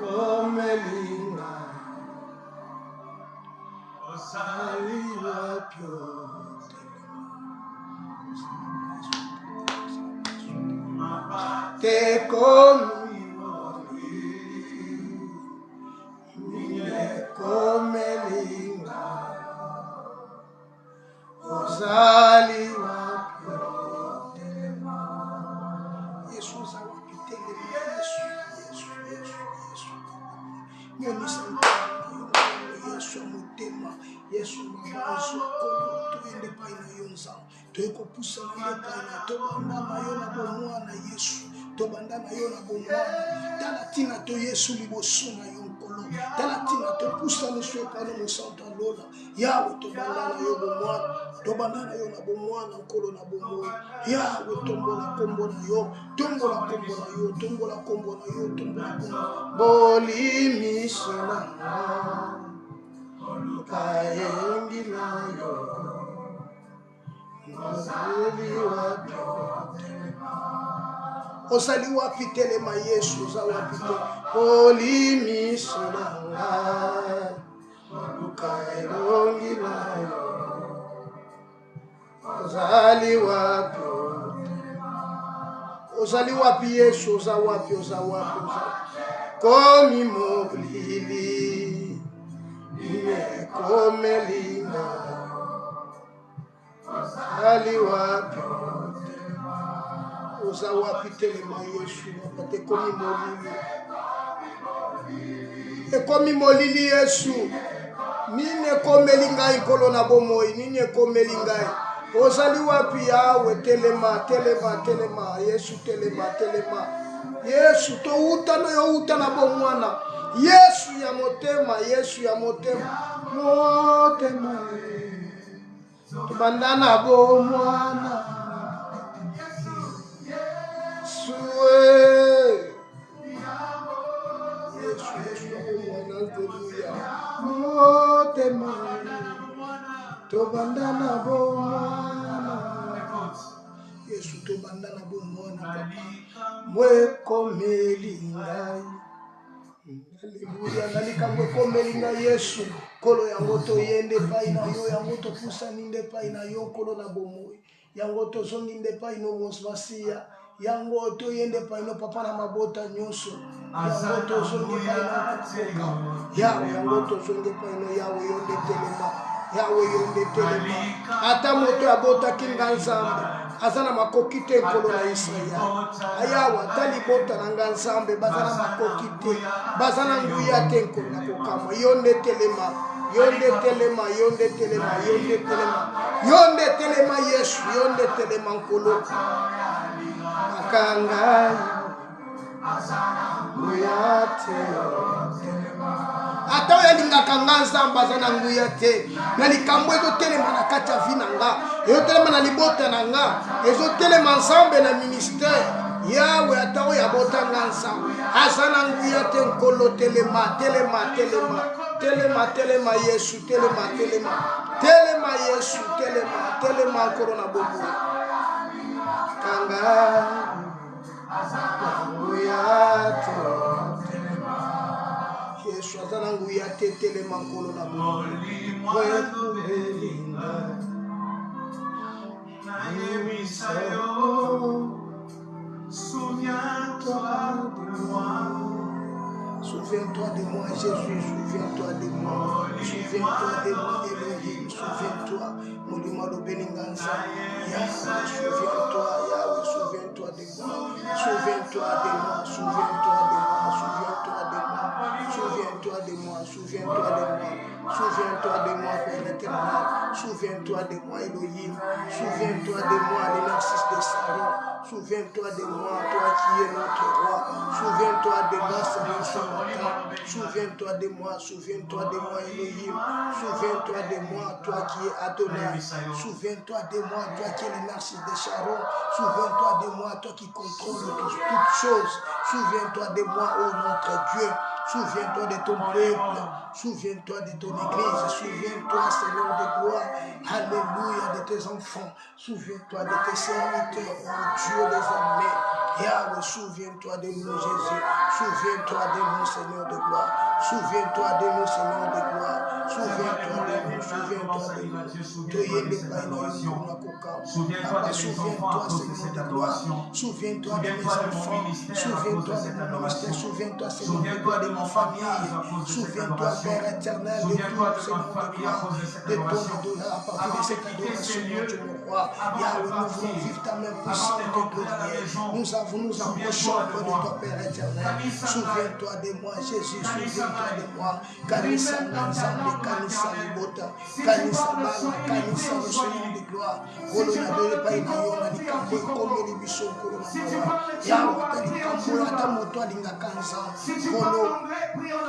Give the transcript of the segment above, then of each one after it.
komelinga osaliwa pyo te komelinga osaliwa pyo Yesu zawapi telema Yesu Yesu Yesu mutema Yesu mabazo kolo tuende pai na yonza toeko pusa na pai tobanda na yo na bomwana Yesu tobanda na yo na bomwana tala tina to Yesu liboso na yo nkolo tala tina to pusa no so pa no santo lola yawe tobanda na yo bomwana tobanda na yo na bomwana nkolo na bomwana yawe tombola kombo na yo tombola kombo na yo tombola kombo na yo tombola kombo boli misona kaengi nayo osali wapi telema Yesu za wapi poli misolanga kaengi nayo osali wapi Yesu za wapi komi moblili komelinga osali wapi oza wapi telema Yesu wapate komi molili ekomi molili Yesu nini ekomelinga ikolo na bomoi nini ekomelinga osali wapi yawe telema Yesu telema Yesu to uta no yo uta na bomwana Yesu ya motema tubandana bomwana suwe Yesu bomwana haleluya motema tubandana bomwana Yesu tubandana bomwana papa mwekomelingai haleluya nalikamwe komelinga Yesu kolo yango toyende pai na yo yango topusa ninde pai na yo kolo na bomoi yango tozongi nde pai no mosvasia yango toyende pai no papa na mabota nyonso yango tozongi pai na kukoka yango tozongi pai no yawe yonde telema ata moto abotaki nga Nzambe aza na makoki te nkolo na Israel ayawa tali bota na nga Nzambe baza na makoki te baza na nguya te nkolo na kokama yonde telema Yesu yonde telema nkolo makanga nguya te ata oyalingaka nga Nzambe aza na nguya te na likambo ezotelema na kati ya vi na nga ezotelema na libota na nga ezotelema Nzambe na ministere yawe ata oyo abota nga Nzambe aza na nguya te nkolo telema Yesu telema Yesu telema nkolo na bobo kanga nguya te Yesu aza na nguya te telema nkolo na bobo souviens-toi de moi Jésus, souviens-toi de moi Elohim, souviens-toi Molima Lobeninganza Yahweh, souviens-toi de moi souviens-toi de moi Père éternel, souviens-toi de moi Elohim, souviens-toi de moi le narcisse de Saron, souviens-toi de moi toi qui es notre roi, souviens-toi de moi Seigneur ce matin, souviens-toi de moi Elohim, souviens-toi de moi toi qui es Adonai, souviens-toi de moi toi qui es le narcisse de Sharon, souviens-toi de moi toi qui contrôle toutes choses, souviens-toi de moi ô notre Dieu. Souviens-toi de ton peuple, souviens-toi de ton église, souviens-toi Seigneur de gloire, alléluia, de tes enfants, souviens-toi de tes serviteurs, oh Dieu des armées, Yahweh, souviens-toi de nous, Jésus. Souviens-toi de nous, Seigneur de gloire. Souviens-toi de nous, Seigneur de gloire. Souviens-toi de nous, souviens-toi de nous. Souviens-toi, Seigneur de gloire. Souviens-toi de mes enfants. Souviens-toi de mon ministère. Souviens-toi, Seigneur de gloire, de ma famille. Souviens-toi, Père éternel, de tout, Seigneur de gloire, de ton adoration, à partir de cette adoration, mon roi. Yahweh, nous voulons vivre ta main puissante et glorieuse. Nous approchons auprès de toi, Père éternel. Souviens-toi de moi, Jésus. Souviens-toi de moi. Kanisa Nanzambe, Kanisa Libota, Kanisa Bala, Kanisa le Seigneur de gloire. Kolona de Paina Yona, Likambo, comme les bichons, Kolona. Yahweh, Likambo, Atamoto, Lingakanza, Kolo,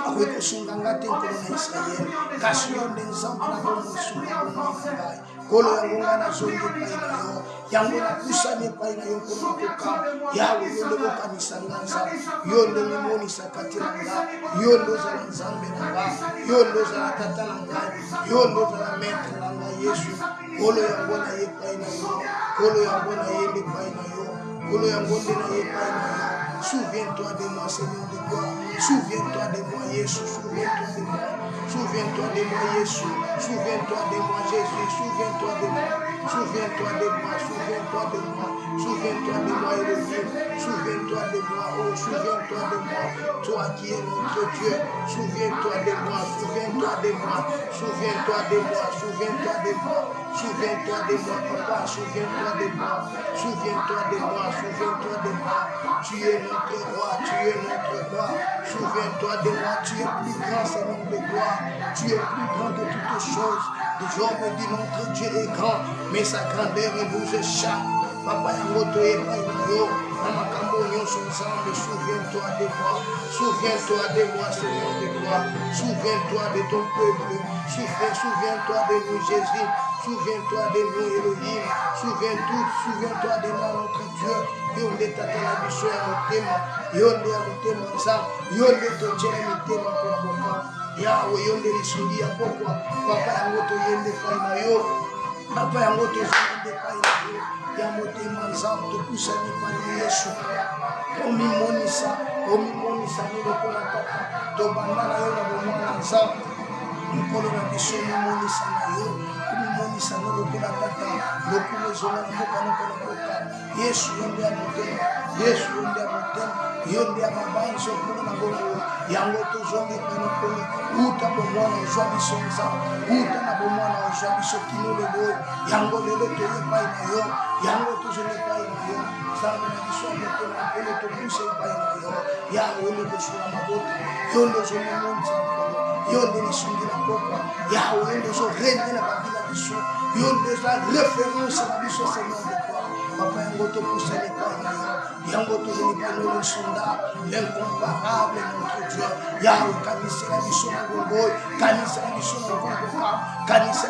avec Sunganga, Kolona Israël, Kassion, Nzambe, la Bomo, Sunganga, Kolo Yangonga, na Zonde, Paina Yo, Yangola, Kusane, Paina Yo, Kolona, Yahweh, Yondo, Kanisa Nanza, Yondo, Mimoni, Sakatiranga, Yondo, Zanzambe, Nanga, Yondo, Zanatata, Nanga, Yondo, Zanamete, Nanga, Yesu, Kolo Yangona, Ye, Paina Yo, Kolo Yangona, Ye, Paina Yo, Kolo Yangona, Ye, Paina Yo. Souviens-toi de moi, Seigneur de gloire. Souviens-toi de moi, Jésus. Souviens-toi de moi. Souviens-toi de moi, Jésus. Souviens-toi de moi, Jésus. Souviens-toi de moi. Souviens-toi de moi. Souviens-toi de moi. Souviens-toi de moi, Elohim. Souviens-toi de moi. Oh, souviens-toi de moi. Toi qui es notre Dieu. Souviens-toi de moi. Souviens-toi de moi. Souviens-toi de moi. Souviens-toi de moi. Souviens-toi de moi, papa. Souviens-toi de moi. Souviens-toi de moi. Souviens-toi de moi. Tu es notre roi. Tu es notre roi. Souviens-toi de moi. Tu es plus grand, Seigneur de gloire. Tu es plus grand de toutes choses. Job dit notre Dieu est grand, mais sa grandeur nous échappe. Papa Yangoto est pas yo. Souviens-toi de moi. Souviens-toi de moi, Seigneur de gloire. Souviens-toi de ton peuple. Souviens-toi de nous, Jésus. Souviens-toi de nous, Elohim. Souviens-toi de moi, notre Dieu. Yonde tata la biso ya motema. Yonde ya motema nza. Yonde tojela mitema kwa Yahweh, yonde lisungi ya pokwa. Papa yango toyende pai na yo. Papa yango tozende pai na yo. Ya motema nzambe topusani pai na Yesu. Omimonisa nilokola tata. Tobanda na yo na bomwana nzambe. Mokolo na biso omimonisa na yo. Omimonisa nilokola tata. Lokumu ezonga na mboka nokona koka. Yesu yonde ya motema. Yesu yonde ya motema. Yonde ya mabanzo mpono na bongo. Yango tozongi pene pene. Uta bomwana ozwa biso nzambe. Uta na bomwana ozwa biso kino lelo. Yango lelo toye pai na yo. Yango tozongi pai na yo. Nzambe na biso ya motema mpene topuse pai na yo. Yawe yonde kosula mabota. Yonde ozongi monza mpene. Yonde lisungi na pokwa. Yawe yonde ozorene na babila biso. Yonde ozwa référence na biso Seigneur de toi. Papa yango topuse le pai na yo. Yango tozongi pai na yo sonda. L'incomparable notre Dieu. Yahweh kanisa la biso na gongo. Kanisa la biso na gongo. Kanisa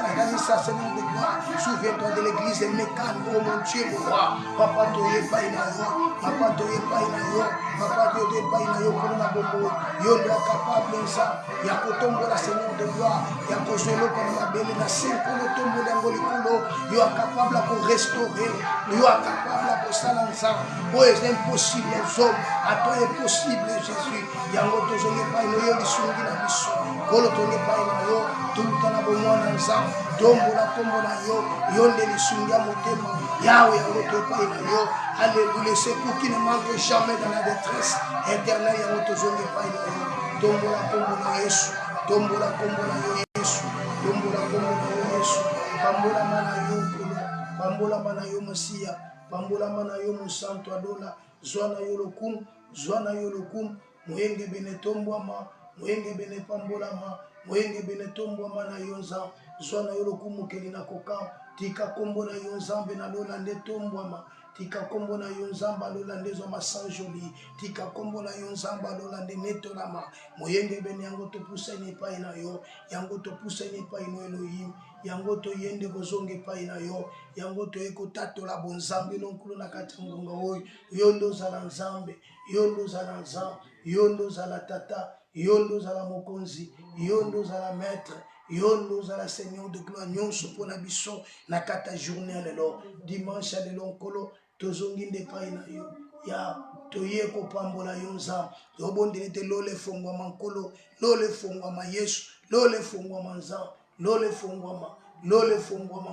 Seigneur de gloire. Souviens-toi de l'église de Mécan. Oh mon Dieu, mon roi. Papa toye pai na yo. Papa toye pai na yo. Papa toye pai na yo pour na gongo. Yo ndo capable ça. Ya kotombola Seigneur de gloire. Ya kozolo comme la belle na cinq le tombo yango likolo. Yo capable pour restaurer. Yo capable pour salanza. Oh, c'est impossible aux hommes. À toi est possible Jésus. Yango tozongi pai na yo lisungi na biso. Kolo tongi pai na yo. Tuta na bomwana nzambe. Dombola kombo na yo. Yonde lisungi ya motema. Yahweh yango to pai na yo. Alléluia. C'est pour qui ne manque jamais dans la détresse. Éternel yango tozongi pai na yo. Dombola kombo na Yesu. Dombola kombo na yo Yesu. Dombola kombo na yo Yesu. Pambola mana yo kolo. Pambola mana yo Masia. Pambola mana yo Musanto Adola. Zwana yo lokum. Zwana yo lokum. Moyenge bene tombwama. Moyenge bene pambolama. Moyenge bene tombwama na yo nzambe. Zwana yo lokum mokeli na koka. Tika kombo na yo nzambe na lola nde tombwama. Tika kombo na yo nzamba lola ndezo masanjoli. Tika kombo na yo nzamba lola nde netolama. Moyenge bene yango topusa ni pai na yo. Yango topusa ni pai no Elohim. Yango to yende kozonge pai na yo. Yango to eko tatola bonzambe lonkulu na kati ngonga oyo. Yondo zala nzambe. Yondo zala nzambe. Yondo zala tata. Yondo zala mokonzi. Yondo zala maître. Yondo zala Seigneur de gloire. Nyonso pona biso na kata journée lelo. Dimanche lelo nkolo. Tozongi nde pai na yo. ya toye kopambola yo nzambe tobondeli te lole fongwama nkolo lole fongwama yesu lole fongwama nzambe lole fongwama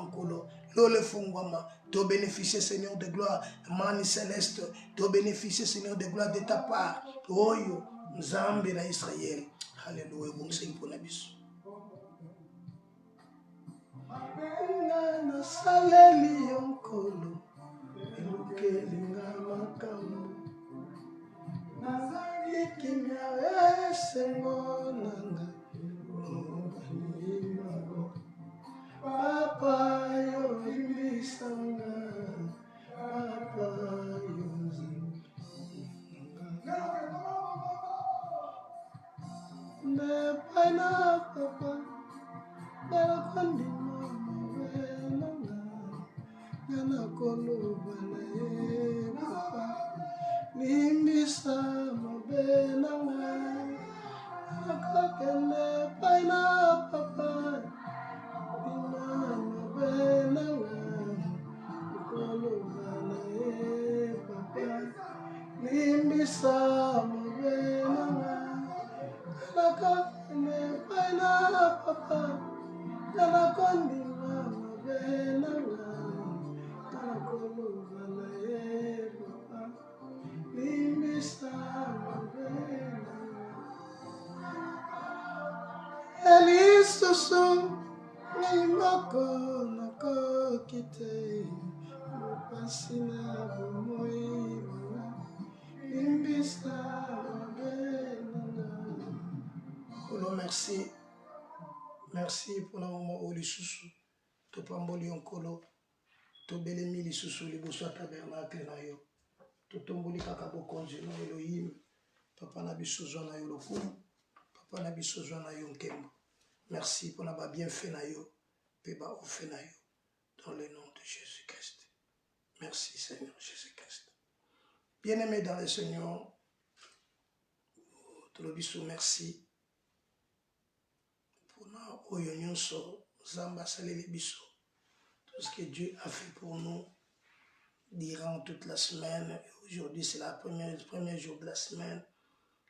nkolo lole fongwama to bénéficier Seigneur de gloire mani céleste to bénéficier Seigneur de gloire de ta part oyo nzambe na Israël alléluia bonsengi mpona biso na saleli yo nkolo elukelinga makambo nazali kimia esengo nanga papa yo limbisanga papa yo nepai na papa nakondima mabenanga ngana koloba na ye papa limbisa mabenanga nakakende pai na papa bima mabenanga koloba na ye papa limbisa mabenanga nakakende pai na papa nakondima mabenanga nakoloba na ye papa limbisa mabenanga elisusu nimoko nakoki te mopasi na bomoi limbisa mabenanga. Oh merci. Merci pour la moment où lisusu topamboli onkolo tobelemi lisusu liboso ya tabernacle na yo totomboli kaka bokonzi na Elohim papa na biso zwa na yo lokumu papa na biso zwa na yo nkembo merci pour na ba bienfait na yo pe ba ofe na yo dans le nom de Jésus-Christ. Merci Seigneur Jésus-Christ. Bien-aimé dans le Seigneur, tolobiso merci pour na oyo nyonso Zamba saleli biso. Tout ce que Dieu a fait pour nous durant toute la semaine. Aujourd'hui, c'est le premier jour de la semaine.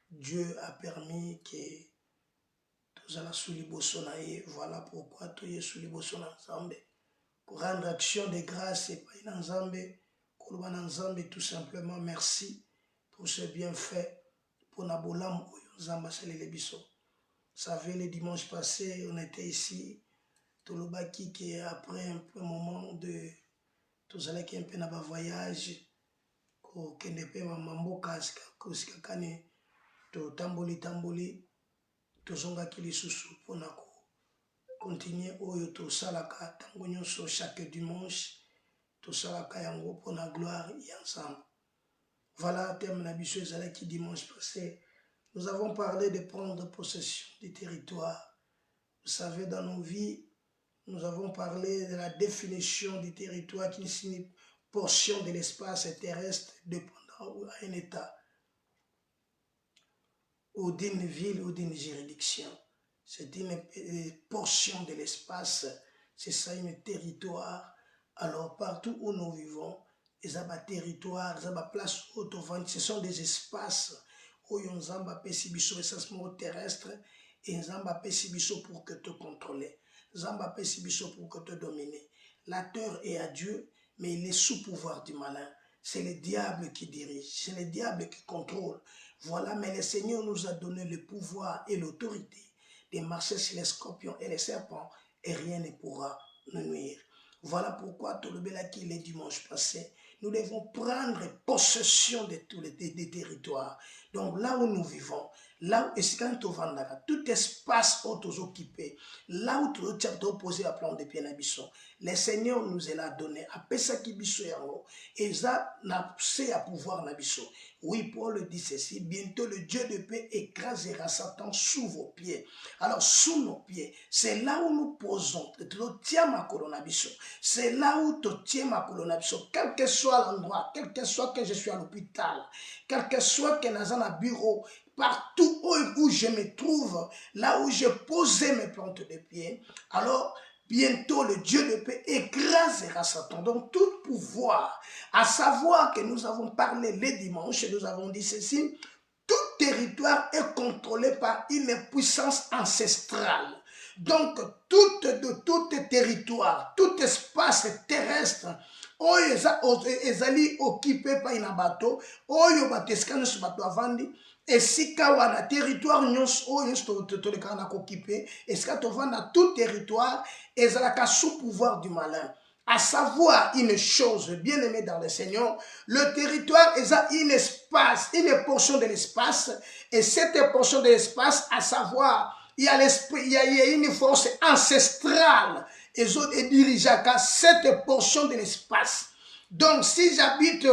Dieu a permis que tous allons sous libosonaye. Voilà pourquoi tu es sous libosonaye. Pour rendre action de grâce et pas dans Nzambe, tout simplement merci pour ce bienfait. Pour Nabolam, Zamba saleli biso. Vous savez, le dimanche passé, on était ici. Tolobaki qui après un peu moment de tous allés qui un peu na ba voyage ko kende pe mamboka ko sikakane to tamboli to zonga kili susu pona ko continuer oyo to salaka tango nyonso chaque dimanche to salaka yango pona gloire et ensemble. Voilà thème na biso ezala qui dimanche passé nous avons parlé de prendre possession du territoire. Vous savez dans nos vies nous avons parlé de la définition du territoire qui signifie portion de l'espace terrestre dépendant à un État ou d'une ville ou d'une juridiction. C'est une portion de l'espace, c'est ça un territoire. Alors partout où nous vivons, il y a des territoires, il y a des places autour, ce sont des espaces où il y a un essentiellement terrestre et un peu pour que te contrôler. Zamba Pesibiso pour que te dominer. La terre est à Dieu, mais il est sous pouvoir du malin. C'est le diable qui dirige, c'est le diable qui contrôle. Voilà, mais le Seigneur nous a donné le pouvoir et l'autorité de marcher sur les scorpions et les serpents, et rien ne pourra nous nuire. Voilà pourquoi Tolobelaki le dimanche passé, nous devons prendre possession de tous les territoires. Donc là où nous vivons, là où tout espace où nous occupons, là où nous sommes opposés à plan de pied n'abissons, le Seigneur nous l'a donné. Après ça qui biso yango, et ça n'a pas à pouvoir n'abissons. Oui, Paul dit ceci, bientôt le Dieu de paix écrasera Satan sous vos pieds. Alors sous nos pieds, c'est là où nous posons, c'est là où tu tiens ma colonne, quel que soit l'endroit, quel que soit que je suis à l'hôpital, quel que soit que nous avons un bureau, partout où je me trouve, là où j'ai posé mes plantes de pied, alors bientôt le Dieu de paix écrasera Satan. Donc tout pouvoir, à savoir que nous avons parlé les dimanches et nous avons dit ceci, tout territoire est contrôlé par une puissance ancestrale. Donc, tout territoire, tout espace terrestre, oyo ezali occupé par un bateau, oyo bateskano sur bateau avandi, esika wana territoire nyonso oyo toleka na occupé, esika tovanda tout territoire ezalaka sous pouvoir du malin. À savoir une chose, bien aimé dans le Seigneur, le territoire est un espace, une portion de l'espace, et cette portion de l'espace, à savoir, il y a l'esprit, il y a une force ancestrale, et dirigeaka cette portion de l'espace. Donc, si j'habite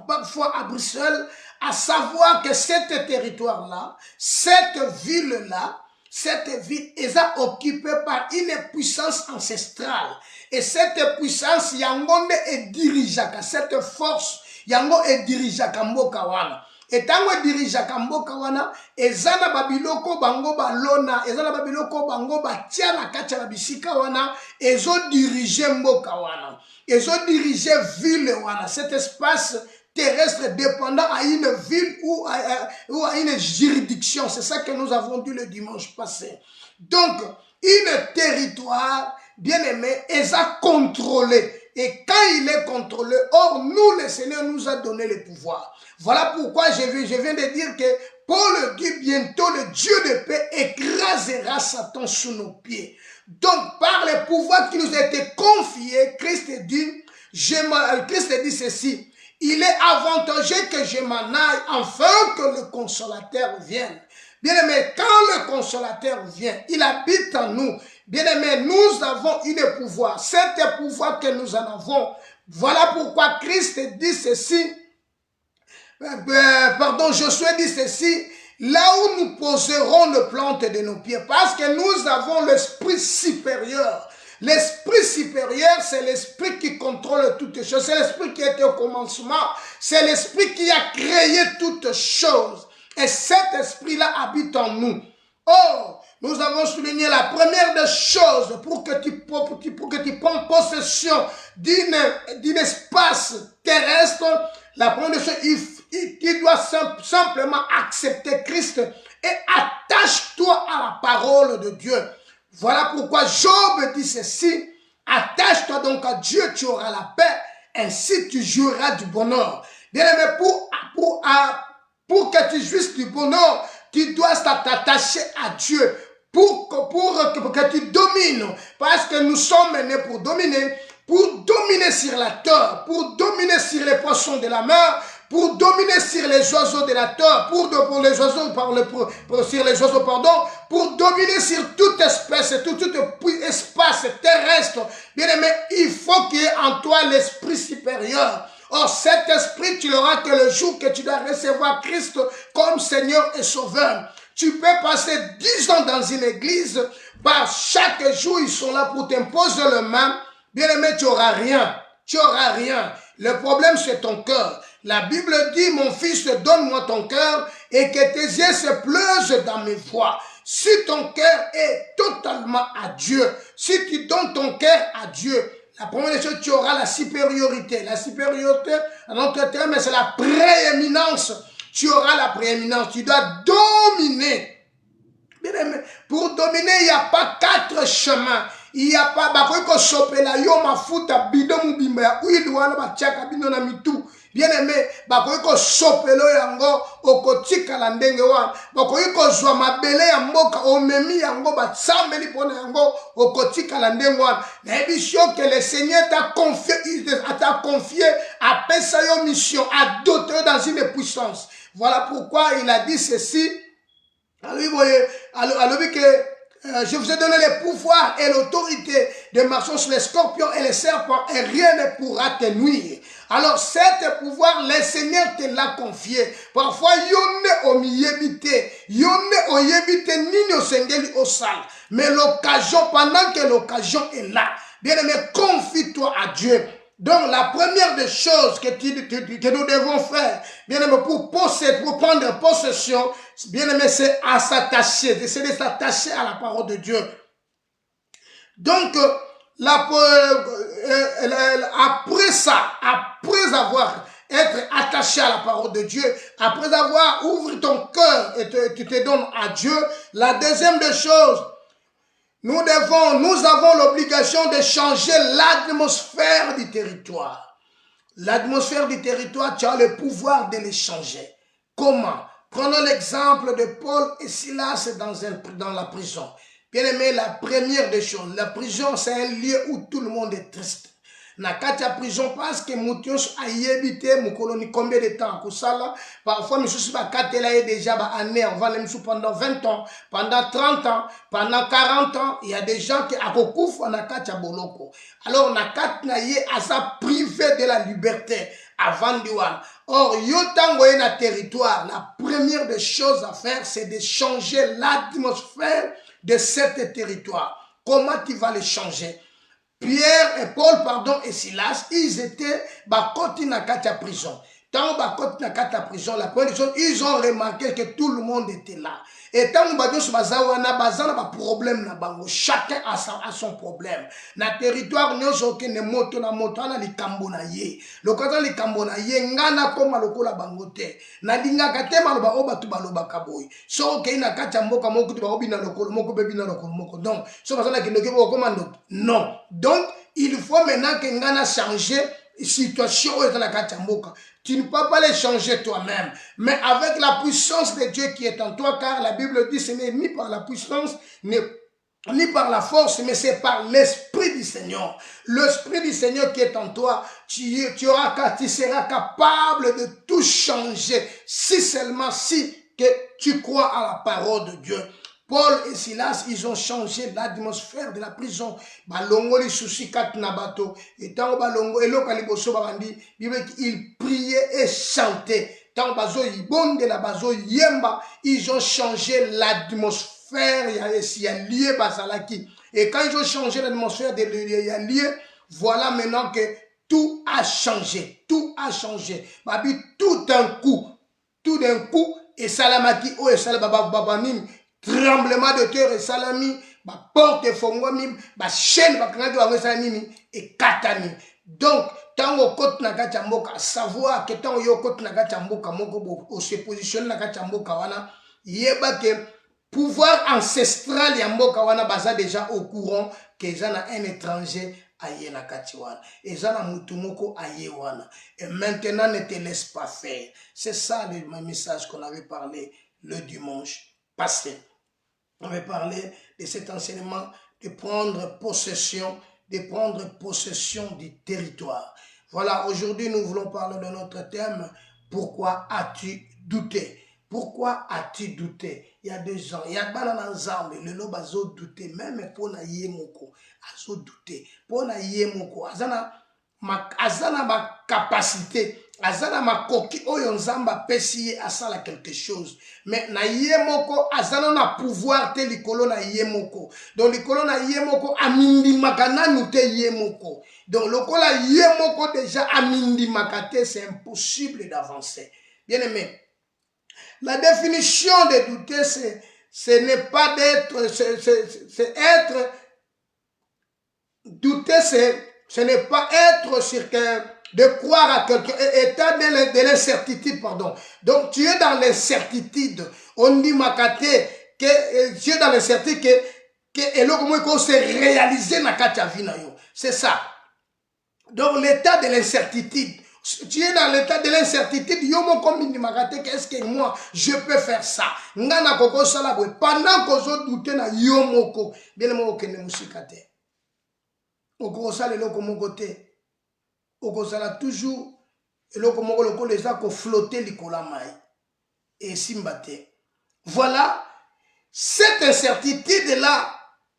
parfois à Bruxelles, à savoir que ce territoire-là, cette ville-là, cette ville est occupée par une puissance ancestrale. Et cette puissance, yango est dirigeaka, cette force, yango est dirigeaka mboka wana. Et tango dirigeaka mboka wana, ezana babiloko bango balona, ezana babiloko bango batia na kati ya bisika wana, ezo dirige mboka wana. Ezo dirige ville wana, cet espace terrestre dépendant à une ville ou à une juridiction. C'est ça que nous avons dit le dimanche passé. Donc, une territoire, bien aimé, est à contrôler. Et quand il est contrôlé, or nous, le Seigneur nous a donné le pouvoir. Voilà pourquoi je viens de dire que Paul dit bientôt le Dieu de paix écrasera Satan sous nos pieds. Donc, par le pouvoir qui nous a été confié, Christ dit ceci. Il est avantageux que je m'en aille afin que le consolateur vienne. Bien aimé, quand le consolateur vient, il habite en nous. Bien aimé, nous avons un pouvoir. C'est un pouvoir que nous en avons. Voilà pourquoi Christ dit ceci. Josué dit ceci. Là où nous poserons le plante de nos pieds. Parce que nous avons l'esprit supérieur. L'esprit supérieur, c'est l'esprit qui contrôle toutes choses. C'est l'esprit qui était au commencement. C'est l'esprit qui a créé toutes choses. Et cet esprit-là habite en nous. Oh, nous avons souligné la première des choses pour que tu prends possession d'un espace terrestre. La première des choses, tu dois simplement accepter Christ et attache-toi à la parole de Dieu. Voilà pourquoi Job dit ceci, attache-toi donc à Dieu, tu auras la paix, ainsi tu jouiras du bonheur. Bien aimé, pour que tu jouisses du bonheur, tu dois t'attacher à Dieu, pour que tu domines, parce que nous sommes menés pour dominer sur la terre, pour dominer sur les poissons de la mer, pour dominer sur les oiseaux de la terre, pour dominer sur toute espèce, tout espace terrestre. Bien aimé, il faut qu'il y ait en toi l'esprit supérieur. Or, cet esprit, tu l'auras que le jour que tu dois recevoir Christ comme Seigneur et Sauveur. Tu peux passer 10 ans dans une église, par chaque jour, ils sont là pour t'imposer le main. Bien aimé, tu n'auras rien. Tu n'auras rien. Le problème, c'est ton cœur. La Bible dit, mon fils, donne-moi ton cœur et que tes yeux se plaisent dans mes voies. Si ton cœur est totalement à Dieu, si tu donnes ton cœur à Dieu, la première chose, tu auras la supériorité. La supériorité, en notre terme, c'est la prééminence. Tu auras la prééminence. Tu dois dominer. Bien aimé, pour dominer, il n'y a pas 4 chemins. Il n'y a pas, bien aimé, bakoyiko sopelo yango okotika la ndenge wana bakoyiko zwa mabele ya mboka omemi yango batsambeli pona yango okotika la ndenge wana na ebisio que le Seigneur t'a confié à pesa yo mission à doter dans une puissance. Voilà pourquoi il a dit ceci. Alors que je vous ai donné le pouvoir et l'autorité de marcher sur les scorpions et les serpents et rien ne pourra te nuire. Alors, cet pouvoir, le Seigneur te l'a confié. Parfois, yonne omiyebite, yonne oyebite nini osengeli osal. Mais l'occasion, pendant que l'occasion est là, bien aimé, confie-toi à Dieu. Donc, la première des choses que nous devons faire, bien aimé, pour prendre possession, bien aimé, c'est à s'attacher, c'est de s'attacher à la parole de Dieu. Donc, après ça, après avoir être attaché à la parole de Dieu, après avoir ouvert ton cœur et tu te donnes à Dieu, la deuxième des choses, nous avons l'obligation de changer l'atmosphère du territoire. L'atmosphère du territoire, tu as le pouvoir de les changer. Comment? Prenons l'exemple de Paul et Silas dans la prison. Bien aimé, la première des choses, la prison, c'est un lieu où tout le monde est triste. Na kati ya prison parce que mutyos a yebité mukoloni combien de temps kusala parfois misusu ba katela est déjà ba année on va les pendant 20 ans pendant 30 ans pendant 40 ans il y a des gens qui akokufa na kati ya boloko alors na kati na ye asa privé de la liberté avant diwan. Or yo tango na territoire la première des choses à faire c'est de changer l'atmosphère de cet territoire. Comment tu vas le changer? Pierre et Paul, pardon, et Silas, ils étaient bakoti na kati prison. Tant bakoti na kati prison, la première chose, ils ont remarqué que tout le monde était là. Et tant que bazawana bazana ba problème na bango, chacun a son problème. Na territoire nyoso ke ne moto na likambo na ye. Lokoza likambo na ye ngana koma lokola bangote. Na linga kate maloba oba tu baloba kaboy. So ke na kati mboka moko tu ba obi na lokolo moko bebi na lokolo moko. Donc, so bazana ke ndoke bo komando. Non. Donc, il faut maintenant que ngana changer situation où est la katamboka. Tu ne peux pas les changer toi-même, mais avec la puissance de Dieu qui est en toi, car la Bible dit ce n'est ni par la puissance, ni par la force, mais c'est par l'Esprit du Seigneur. L'Esprit du Seigneur qui est en toi, tu seras capable de tout changer, si seulement si que tu crois à la parole de Dieu. Paul et Silas, ils ont changé l'atmosphère de la prison. Balongo les soucis kat nabato. Et tant balongo et lokaliboso babandi, ils priaient et chantaient. Tant bazo yibonde la bazo yemba, ils ont changé l'atmosphère. Il y a lieu basalaki. Et quand ils ont changé l'atmosphère de lieu, voilà maintenant que tout a changé. Tout a changé. Babi tout d'un coup, et salamaki o et salabababanim. Tremblement de terre et salami, ba porte fongwami, ba chaîne ba kanadi wa nini et katani. Donc, tango kote na kati mboka, savoir que tango yo kote na kati mboka moko o se positionne na kati mboka wana, yeba que pouvoir ancestral ya mboka wana baza déjà au courant que zana un étranger aye na kati wana. Et zana mutu moko aye wana. Et maintenant ne te laisse pas faire. C'est ça le message qu'on avait parlé le dimanche passé. On avait parlé de cet enseignement de prendre possession du territoire. Voilà, aujourd'hui nous voulons parler de notre thème. Pourquoi as-tu douté? Pourquoi as-tu douté? Il y a des gens, il y a des gens, le loba azo douté, même pour na yemoko, azo douté, pour na yemoko, azana ma capacité. Azana makoki oyo nzamba pesi asala quelque chose mais na yemoko azana na pouvoir te likolo na yemoko donc likolo na yemoko amindi makana nute yemoko donc lokola yemoko déjà amindi makate c'est impossible d'avancer. Bien aimé, la définition de douter ce n'est pas d'être c'est être douter ce n'est pas être sur de croire à quelqu'un, état de l'incertitude, pardon. Donc, tu es dans l'incertitude. On dit, makate, que tu es dans l'incertitude que eloko se réaliser na kati vina yo. C'est ça. Donc, l'état de l'incertitude. Tu es dans l'état de l'incertitude. Yo mon comme makate, qu'est-ce que moi, je peux faire ça? Ngana koko salabwe. Pendant que je doute na yo moko. Bien mo okene musikate. Oko sala eloko moko te. Okozala toujours eloko moko lokolo eza ko flotter likola mai et simbate. Voilà cette incertitude là.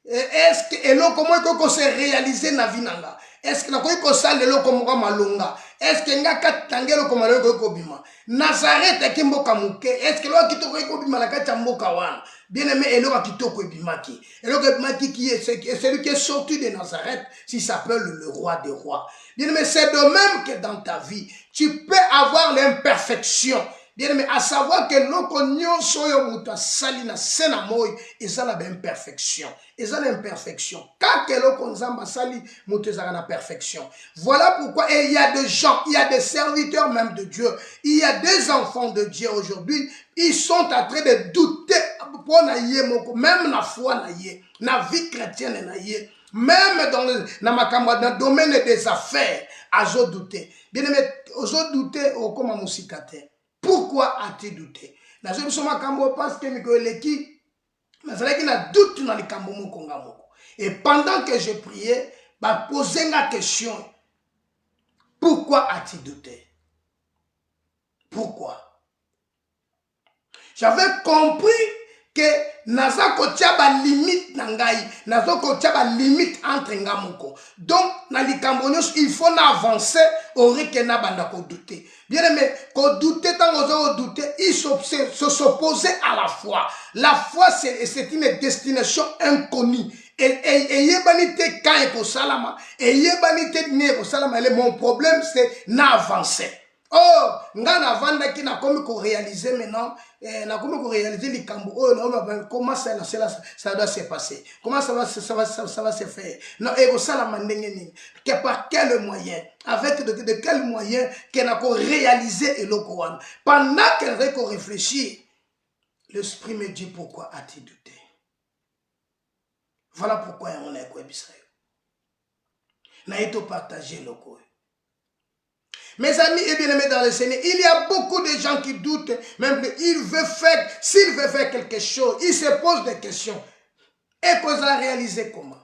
Est-ce que eloko moko se réaliser na vinanga? Est-ce que na ko sala eloko moko malonga? Est-ce que nga katangelo ko malonga ko bima? Nazareth ki mboka muke. Est-ce que lo kitoko ko bima la kati mboka wana? Bien aimé, eloko kitoko ebimaki. Eloko ebimaki qui est celui qui est sorti de Nazareth, si s'appelle le roi des rois. Bien aimé, c'est de même que dans ta vie, tu peux avoir l'imperfection. Bien aimé, à savoir que l'okonyo soyo muta sali na sena moy, et ça la imperfection. Et ça l'imperfection. Quand que l'okonzamba sali muta na perfection. Voilà pourquoi, et il y a des gens, il y a des serviteurs même de Dieu, il y a des enfants de Dieu aujourd'hui, ils sont en train de douter pour na yé moko, même la foi na yé, na vie chrétienne na yé, même dans le domaine des affaires, azo douter. Bien aimé, azo douter au comme musikate. Pourquoi as-tu douté? Parce que et pendant que je priais, poser la question, pourquoi as-tu douté? Pourquoi? J'avais compris que naza kotia ba limite nangai, nazo kotia ba limite entre ngamoko. Donc na likambo nyos il faut avancer au rikena banda ko douter. Bien aimé, ko douter tant ozo douter, il s'opposer à la foi. La foi c'est une destination inconnue. Et yebanite quand eko salama, et yebanite ne salama, mon problème c'est n'avancer. Oh, ngana vanda qui n'a comme qu'on réaliser maintenant, n'a comme qu'on réaliser les cambo. Oh, non, comment ça doit se passer? Comment ça va se faire? Non, et ça la mandengeni. Par quel moyen? Avec de quel moyen qu'elle a qu'on réaliser et le Coran? Pendant qu'elle réfléchit, l'esprit me dit pourquoi as-tu douté? Voilà pourquoi on est quoi Israël. N'a été partagé le Coran. Mes amis et bien-aimés dans le Seigneur, il y a beaucoup de gens qui doutent, même s'il veut faire quelque chose, il se pose des questions. Et qu'on a réalisé comment?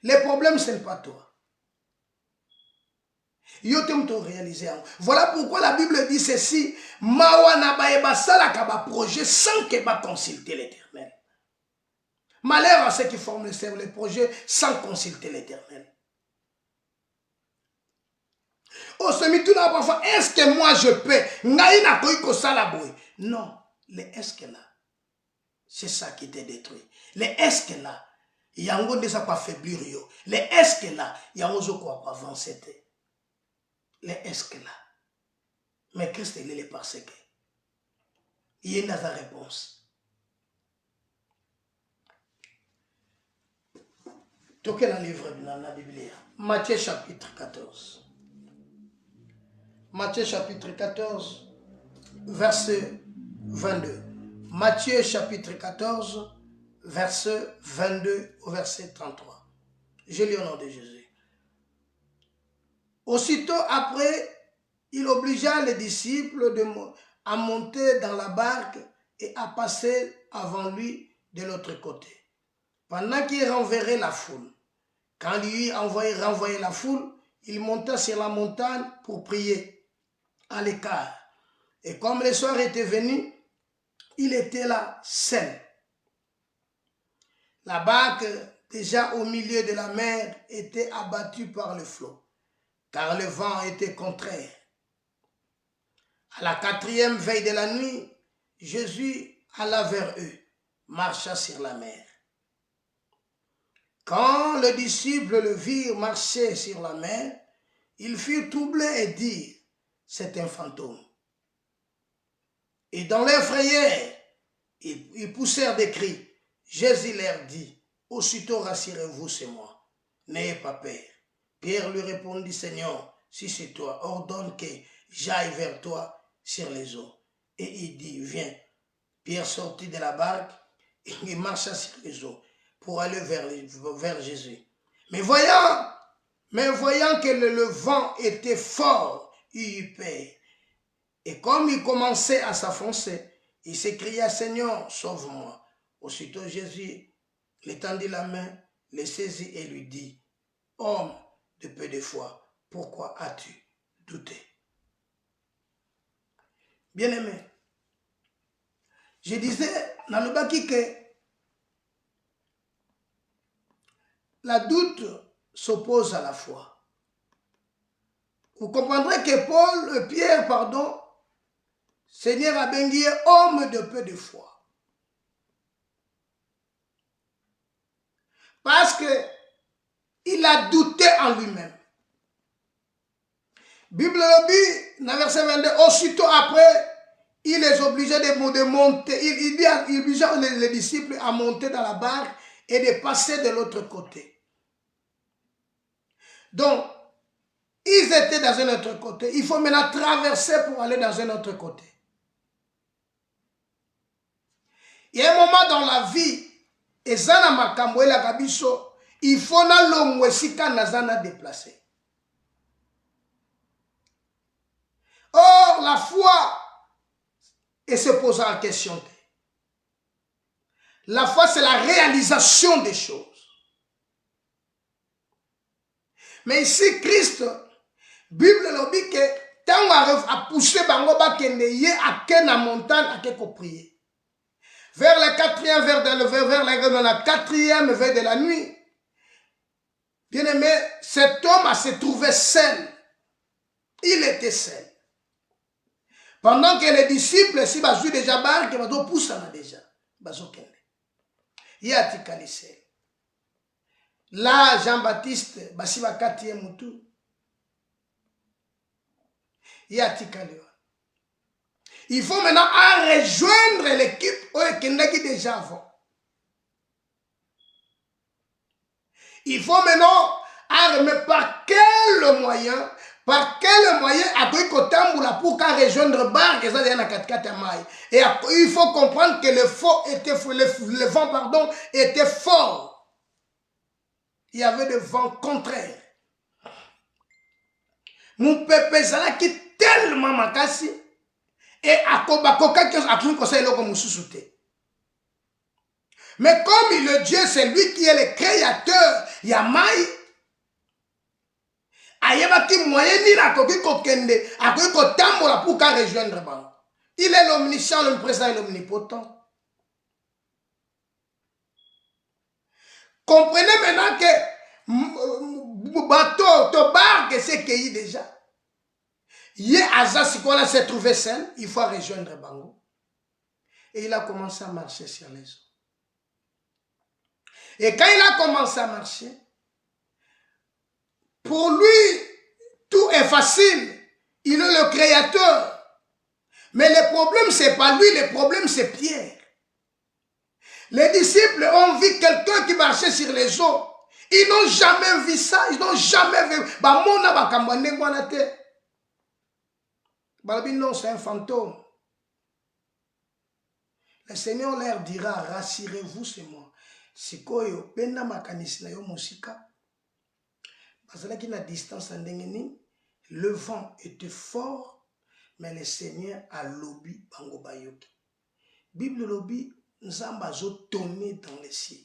Les problèmes, ce n'est pas toi. Voilà pourquoi la Bible dit ceci, projet sans qu'il va consulter l'Éternel. Malheur à ceux qui forment les projets sans consulter l'Éternel. Oh, parfois, est-ce que moi je peux? Non, les est-ce que là, c'est ça qui t'est détruit. Les est-ce que là, il y a un peu de ça pour affaiblir. Les est-ce que là, il y a un peu de quoi avancer. Les est-ce que là. Mais Christ, il est parce que il y a une réponse. Tout quel livre dans la Bible? Matthieu chapitre 14. Matthieu chapitre 14, verset 22. Matthieu chapitre 14, verset 22 au verset 33. Je lis au nom de Jésus. Aussitôt après, il obligea les disciples à monter dans la barque et à passer avant lui de l'autre côté, pendant qu'il renverrait la foule. Quand lui renvoyait la foule, il monta sur la montagne pour prier à l'écart. Et comme le soir était venu, il était là seul. La barque, déjà au milieu de la mer, était abattue par le flot, car le vent était contraire. À la 4e veille de la nuit, Jésus alla vers eux, marcha sur la mer. Quand les disciples le virent marcher sur la mer, ils furent troublés et dirent, c'est un fantôme. Et dans leur frayeur, ils poussèrent des cris. Jésus leur dit, aussitôt rassurez-vous, c'est moi. N'ayez pas peur. Pierre lui répondit, Seigneur, si c'est toi, ordonne que j'aille vers toi sur les eaux. Et il dit, viens. Pierre sortit de la barque et il marcha sur les eaux pour aller vers Jésus. Mais voyant que le vent était fort, il eut peur. Et comme il commençait à s'enfoncer, il s'écria, Seigneur, sauve-moi. Aussitôt Jésus lui tendit la main, le saisit et lui dit, homme de peu de foi, pourquoi as-tu douté? Bien-aimé, je disais dans le baki que la doute s'oppose à la foi. Vous comprendrez que Pierre, Seigneur a béni homme de peu de foi. Parce que il a douté en lui-même. Bible dit, dans verset 22, aussitôt après, il les obligeait de monter, il obligeait les disciples à monter dans la barque et de passer de l'autre côté. Donc, ils étaient dans un autre côté. Il faut maintenant traverser pour aller dans un autre côté. Il y a un moment dans la vie, et ça il faut na longwe sika nazana déplacer. Or, la foi, et se poser en question. La foi, c'est la réalisation des choses. Mais ici, Christ, Bible le dit que tant a poussé bango ba kende ye a na montagne a ke ko prier. Vers la quatrième, vers la quatrième veille de la nuit, bien aimé, cet homme se trouvait seul. Il était seul. Pendant que les disciples, si basu déjà barque, bazo poussa déjà, bazo kende. Il a tikali seul. Là, Jean-Baptiste, basi ba quatrième mutu. Il a tikali. Il faut maintenant rejoindre l'équipe qui déjà avant. Il faut maintenant mais par quel moyen après Kotamboula pour rejoindre Barque ça dans la 4 maille. Et il faut comprendre que le vent pardon était fort. Il y avait des vents contraires. Mon peuple ça qui tellement makasi et akobakoka qui a cru conseil loko mususute. Mais comme le Dieu c'est lui qui est le créateur Yamai ayebaki moyen ni na koki kokende akoki kotambola pour qu'à rejoindre bango. Il est l'omniscient, l'omniprésent et l'omnipotent. Comprenez maintenant que bateau, to barque c'est qu'il déjà. Hier Asa Sikola s'est trouvé seul, il faut rejoindre bango. Et il a commencé à marcher sur les eaux. Et quand il a commencé à marcher, pour lui, tout est facile. Il est le créateur. Mais le problème, ce n'est pas lui, le problème, c'est Pierre. Les disciples ont vu quelqu'un qui marchait sur les eaux. Ils n'ont jamais vu ça. Ils n'ont jamais vu. Non, c'est un fantôme. Le Seigneur leur dira, rassurez-vous, c'est moi. Sikoyo, penda makanisi na yo musika. Parce que la distance en dengeni, le vent était fort, mais le Seigneur a lobby bango bayoki. Bible lobby, Nzamba zo tourné dans les cieux.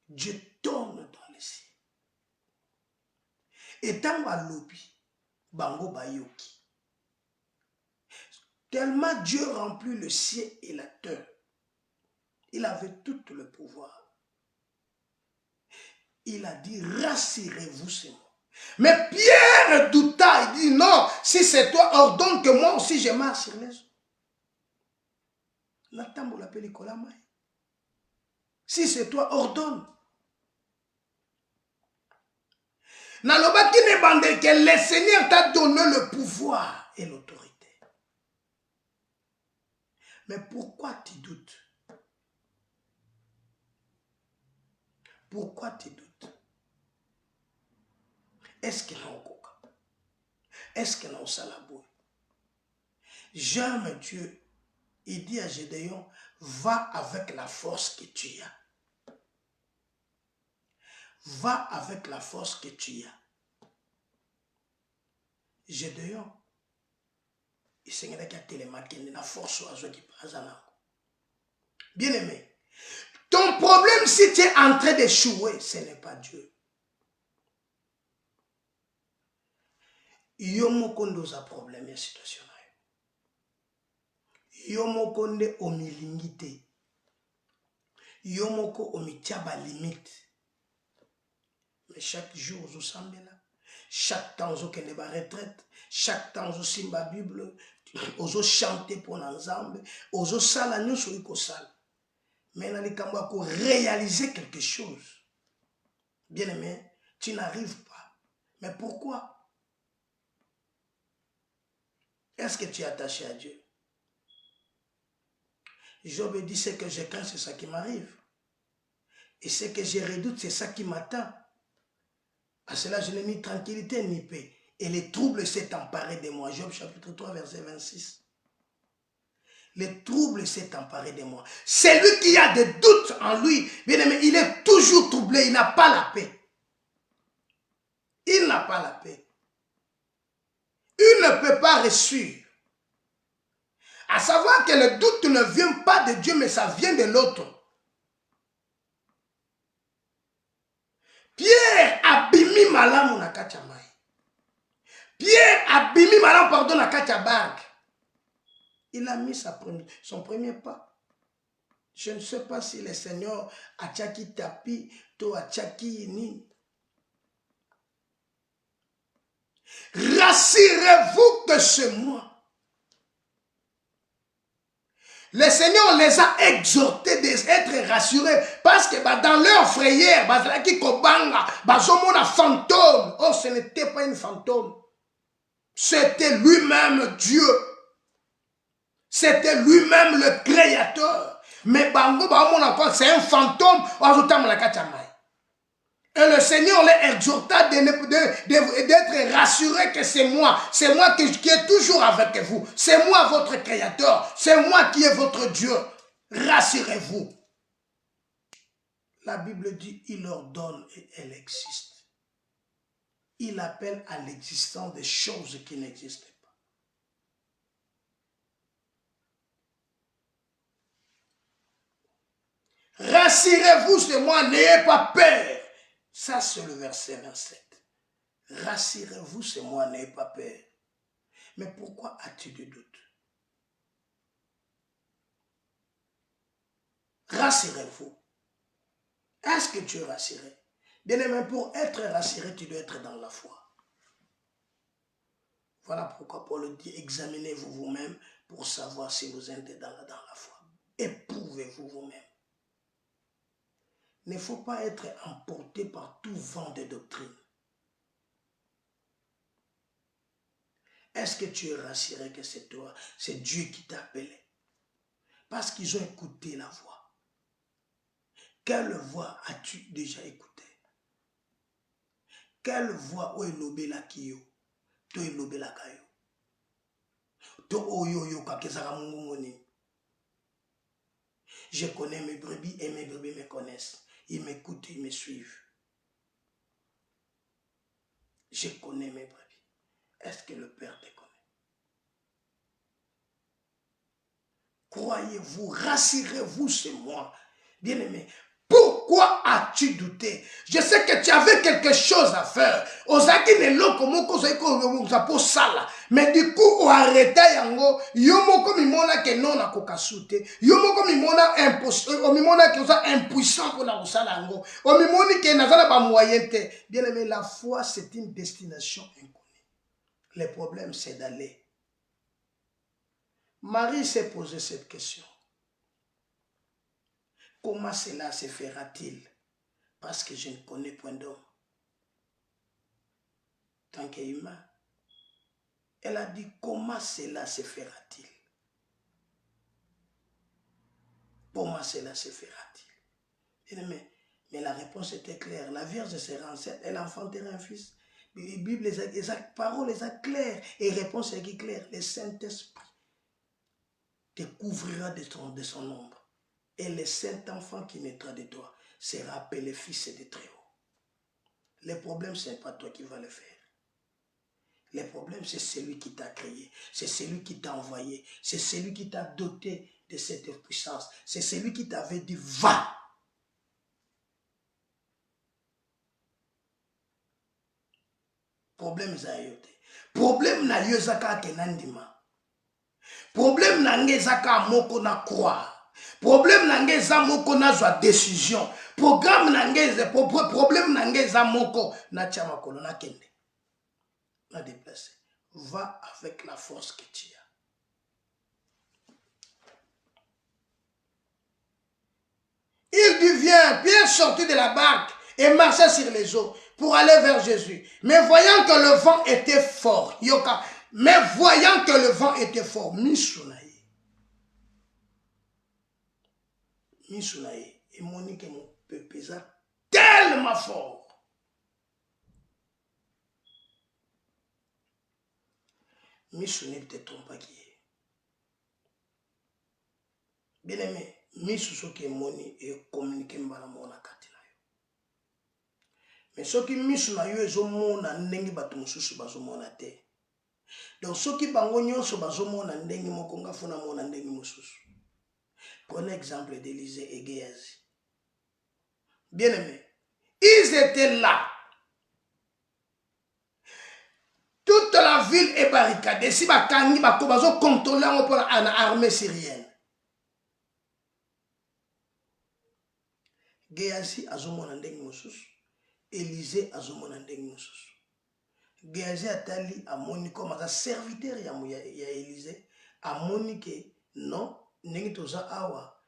Dieu tourne dans les cieux. Et tant à lobby, bango bayoki. Tellement Dieu remplit le ciel et la terre. Il avait tout le pouvoir. Il a dit, rassurez-vous, c'est moi. Mais Pierre douta, il dit, non, si c'est toi, ordonne que moi aussi je marche sur les eaux. Si c'est toi, ordonne. Nalobaki ne bande que le Seigneur t'a donné le pouvoir et l'autorité. Mais pourquoi tu doutes? Pourquoi tu doutes? Est-ce qu'il y a un coca? Est-ce qu'il y a un salabou? J'aime Dieu. Il dit à Gédéon, va avec la force que tu as. Va avec la force que tu as. Gédéon, il s'est dit qu'il y a la force qui passe à l'eau. Bien aimé, ton problème si tu es en train d'échouer, ce n'est pas Dieu. Yomokondo a problème et situation. Yomokonde omilingite. Yomoko omitiaba limite. Mais chaque jour, vous semblez là. Chaque temps, vous avez une retraite. Chaque temps, vous avez une Bible. Vous chanter pour l'ensemble. Vous avez une sur le sal. Mais vous avez réaliser quelque chose. Bien aimé, tu n'arrives pas. Mais pourquoi? Est-ce que tu es attaché à Dieu? Job dit, ce que je crains, c'est ça qui m'arrive. Et ce que je redoute, c'est ça qui m'attend. À cela, je n'ai ni tranquillité ni paix. Et les troubles s'est emparé de moi. Job chapitre 3, verset 26. Les troubles s'est emparé de moi. Celui qui a des doutes en lui, bien aimé, il est toujours troublé. Il n'a pas la paix. Il n'a pas la paix. Il ne peut pas réussir. À savoir que le doute ne vient pas de Dieu, mais ça vient de l'autre. Pierre abimi malamu na kacha mai. Pierre abimi malamu pardon na kacha barque. Il a mis son premier pas. Je ne sais pas si le Seigneur a tchaki tapi, to a tchaki ni. Rassurez-vous que c'est moi. Le Seigneur les a exhortés d'être rassurés parce que dans leur frayeur, fantôme. Oh, ce n'était pas une fantôme. C'était lui-même Dieu. C'était lui-même le Créateur. Mais c'est un fantôme. Et le Seigneur les exhorta d'être rassurés que c'est moi. C'est moi qui est toujours avec vous. C'est moi votre Créateur. C'est moi qui est votre Dieu. Rassurez-vous. La Bible dit, il ordonne et elle existe. Il appelle à l'existence des choses qui n'existaient pas. Rassurez-vous, c'est moi, n'ayez pas peur. Ça, c'est le verset 27. Rassurez-vous, c'est moi, n'ayez pas peur. Mais pourquoi as-tu des doutes? Rassurez-vous. Est-ce que tu es rassuré? Bien-aimé, pour être rassuré, tu dois être dans la foi. Voilà pourquoi Paul dit, examinez-vous vous-même pour savoir si vous êtes dans la foi. Éprouvez-vous vous-même. Il ne faut pas être emporté par tout vent de doctrine. Est-ce que tu es rassuré que c'est toi, c'est Dieu qui t'a appelé? Parce qu'ils ont écouté la voix. Quelle voix as-tu déjà écouté? Quelle voix ou elobé la kiyo? To elobé la kayo? To oyoyo kakezara mungongoni? Je connais mes brebis et mes brebis me connaissent. Ils m'écoutent, ils me suivent. Je connais mes brebis. Est-ce que le Père te connaît? Croyez-vous, rassurez-vous, c'est moi. Bien-aimé, pourquoi as-tu douté? Je sais que tu avais quelque chose à faire. Mais du coup, on arrête yango. Yomoko mimona ke non na kokasute. Yomoko mimona impuissant pour la osala yango. Omimoni ke nazala ba moyente. Bien-aimé, la foi, c'est une destination inconnue. Le problème, c'est d'aller. Marie s'est posé cette question. Comment cela se fera-t-il? Parce que je ne connais point d'homme. Tant qu'humain. Elle a dit, comment cela se fera-t-il? Comment cela se fera-t-il? Mais la réponse était claire. La Vierge sera enceinte, elle enfantera un fils. La Bible, les paroles, les claires. Et réponse est claire. Le Saint-Esprit te couvrira de son ombre. Et le Saint-Enfant qui naîtra de toi sera appelé fils de Très-Haut. Le problème, ce n'est pas toi qui vas le faire. Le problème, c'est celui qui t'a créé. C'est celui qui t'a envoyé. C'est celui qui t'a doté de cette puissance. C'est celui qui t'avait dit, va. Problème, zayote. Problème, na yozaka kenandima. Problème, na ngezaka moko na croire. Problème nangeza moko na zwa décision. Problème nangeza moko na chama kolo na kende. Na déplacer. Va avec la force que tu as. Il dit viens, Pierre sortit de la barque et marchait sur les eaux pour aller vers Jésus. Mais voyant que le vent était fort, yoka, Mais voyant que le vent était fort, Misunaï, et Monique mon peu pesant tellement fort. Misunaï te trompe pas qui est. Bien aimé, Misuso qui est moni et communiquer mbala mona katina. Mais ce qui Misunaï est au monde en nengi batumususu bazomona te. Donc ce qui bango nyonso bazomona ndengi mokonga funa mona ndengi mususu. Prenez exemple d'Élysée et Géasi. Bien aimé, ils étaient là. Toute la ville est barricadée. Si bakangi bakobazo contrôler pour l'armée syrienne. Géasi azomona ndengi mususu. Élysée azomona ndengi mususu. Géasi atali amoni comme un serviteur ya Élysée amoni que non ndengi toza awa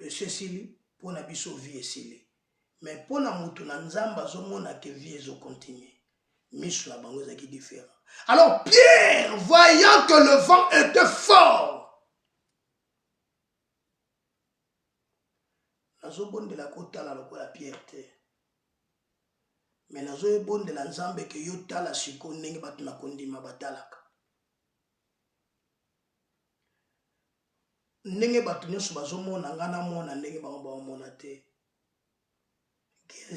Cécilie pour na biso vie esili. Mais pour na mutu na nzamba azomona que vie ezo continuer. Misu na bango ezaki différent. Alors Pierre, voyant que le vent était fort, nazo bonde la kotala lokola Pierre te. Mais nazo bonde la nzambe ke yo tala siko ndenge batu na kondima batalaka. Ndenge batu nyonso bazomona ngana mona ndenge bazomona te.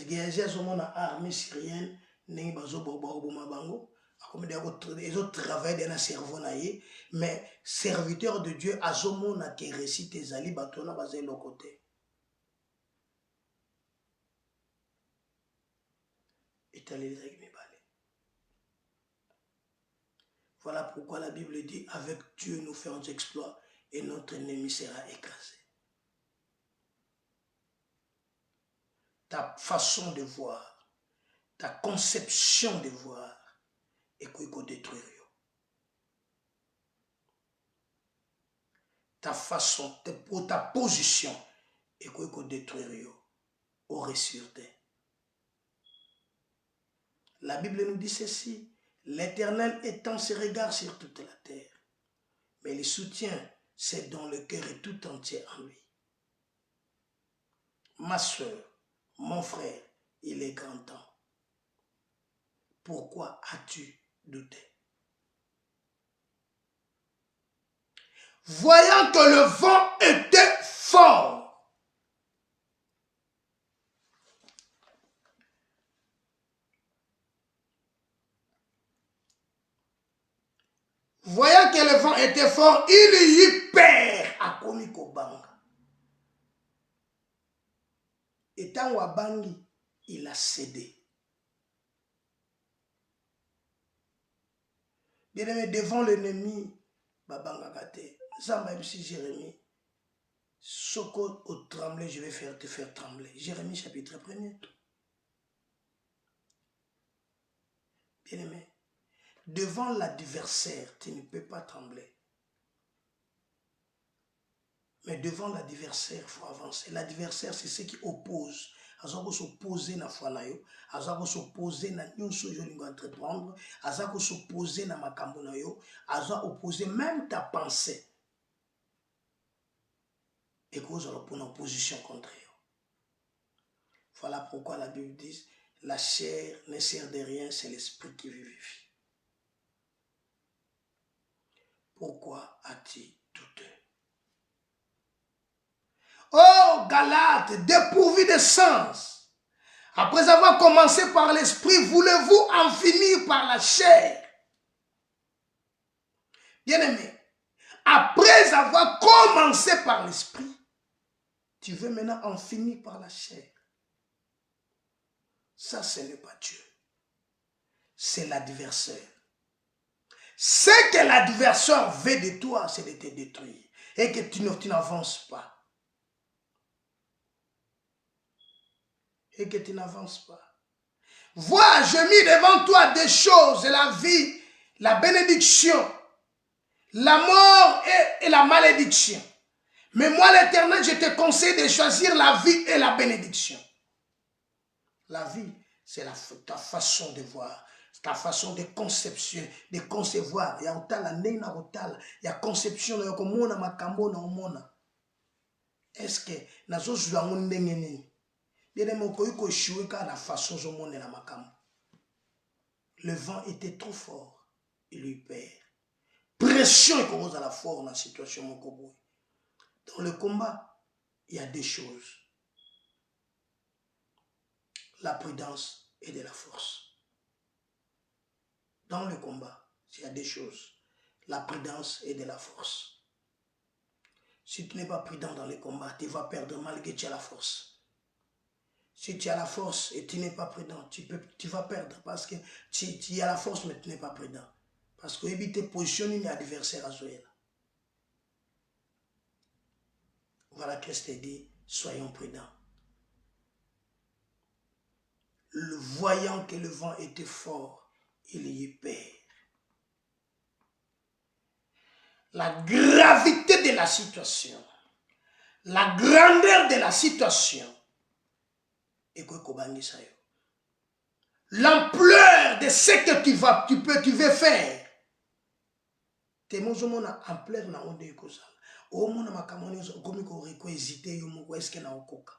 Géasi azomona armée syrienne ndenge bazoboma bango. Ils ont travaillé dans le cerveau, mais serviteur de Dieu, azomona qui récite Zali Batona basé le côté. Voilà pourquoi la Bible dit avec Dieu nous faisons des exploits et notre ennemi sera écrasé. Ta façon de voir, ta conception de voir, et qu'il faut détruire. Ta façon, ta position, et qu'il faut détruire. Au ressuscité. La Bible nous dit ceci. L'Éternel étend ses regards sur toute la terre, mais le soutien, c'est dans le cœur et tout entier en lui. Ma soeur, mon frère, il est grand temps. Pourquoi as-tu douté? Voyant que le vent était fort, voyant que le vent était fort, il y perd à Komikobanga. Étant Wabangi, il a cédé. Bien aimé, devant l'ennemi, Babanga Kate, Zamba MC Jérémie, Soko au tremblé, je vais te faire trembler. Jérémie chapitre 1er. Bien aimé, devant l'adversaire, tu ne peux pas trembler. Mais devant l'adversaire, il faut avancer. L'adversaire, c'est ce qui oppose. Azako s'opposer na foi na yo, azako s'opposer na nyonso yo lingo entreprendre, azako s'opposer na makambo na yo, azako opposer même ta pensée. Et cause pour une opposition contre eux. Voilà pourquoi la Bible dit la chair ne sert de rien, c'est l'esprit qui vivifie. Pourquoi as-tu douté? Oh Galates, dépourvu de sens. Après avoir commencé par l'esprit, voulez-vous en finir par la chair? Bien-aimé, après avoir commencé par l'esprit, tu veux maintenant en finir par la chair. Ça, ce n'est pas Dieu. C'est l'adversaire. Ce que l'adversaire veut de toi, c'est de te détruire. Et que tu n'avances pas. Et que tu n'avances pas. Vois, je mis devant toi des choses, la vie, la bénédiction, la mort et la malédiction. Mais moi, l'Éternel, je te conseille de choisir la vie et la bénédiction. La vie, c'est ta façon de voir. ta façon de conception, de concevoir. Ya otala ndenge na otala, ya conception na komona makambo na omona. Est-ce que nazo zwa ngo ndenge nini? Bien aimé, ko échouer ka na façon zo mona na makambo. Le vent était trop fort, il lui perd. Pression et commence à la force dans la situation mon koboy. Dans le combat, il y a des choses. La prudence et de la force. Dans le combat, il y a des choses. La prudence et de la force. Si tu n'es pas prudent dans le combat, tu vas perdre malgré que tu as la force. Si tu as la force et tu n'es pas prudent, tu vas perdre parce que tu as la force mais tu n'es pas prudent. Parce que éviter positionner l'adversaire à Zoé. Voilà Christ dit, soyons prudents. Le voyant que le vent était fort, il y perd. La gravité de la situation, la grandeur de la situation, l'ampleur de ce que tu veux faire. Tu as ampleur na onde ekozala. O mona makamoni komi ko hésiter yo moko est-ce que na okoka.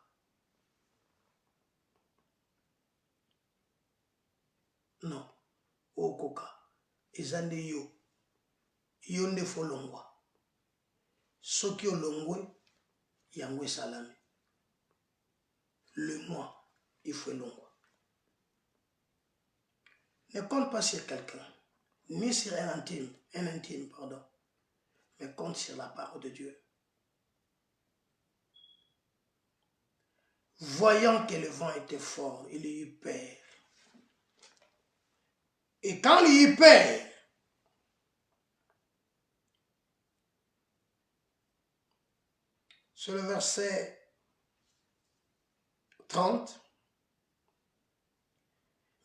Non, okoka. Ezande yo. Yo nde folongwa. Soki olongwe yangwe salami. Le moi, il faut longwa. Ne compte pas sur quelqu'un, ni sur un intime, pardon, mais compte sur la parole de Dieu. Voyant que le vent était fort, il y eut peur. Et quand il y eut peur, sur le verset 30,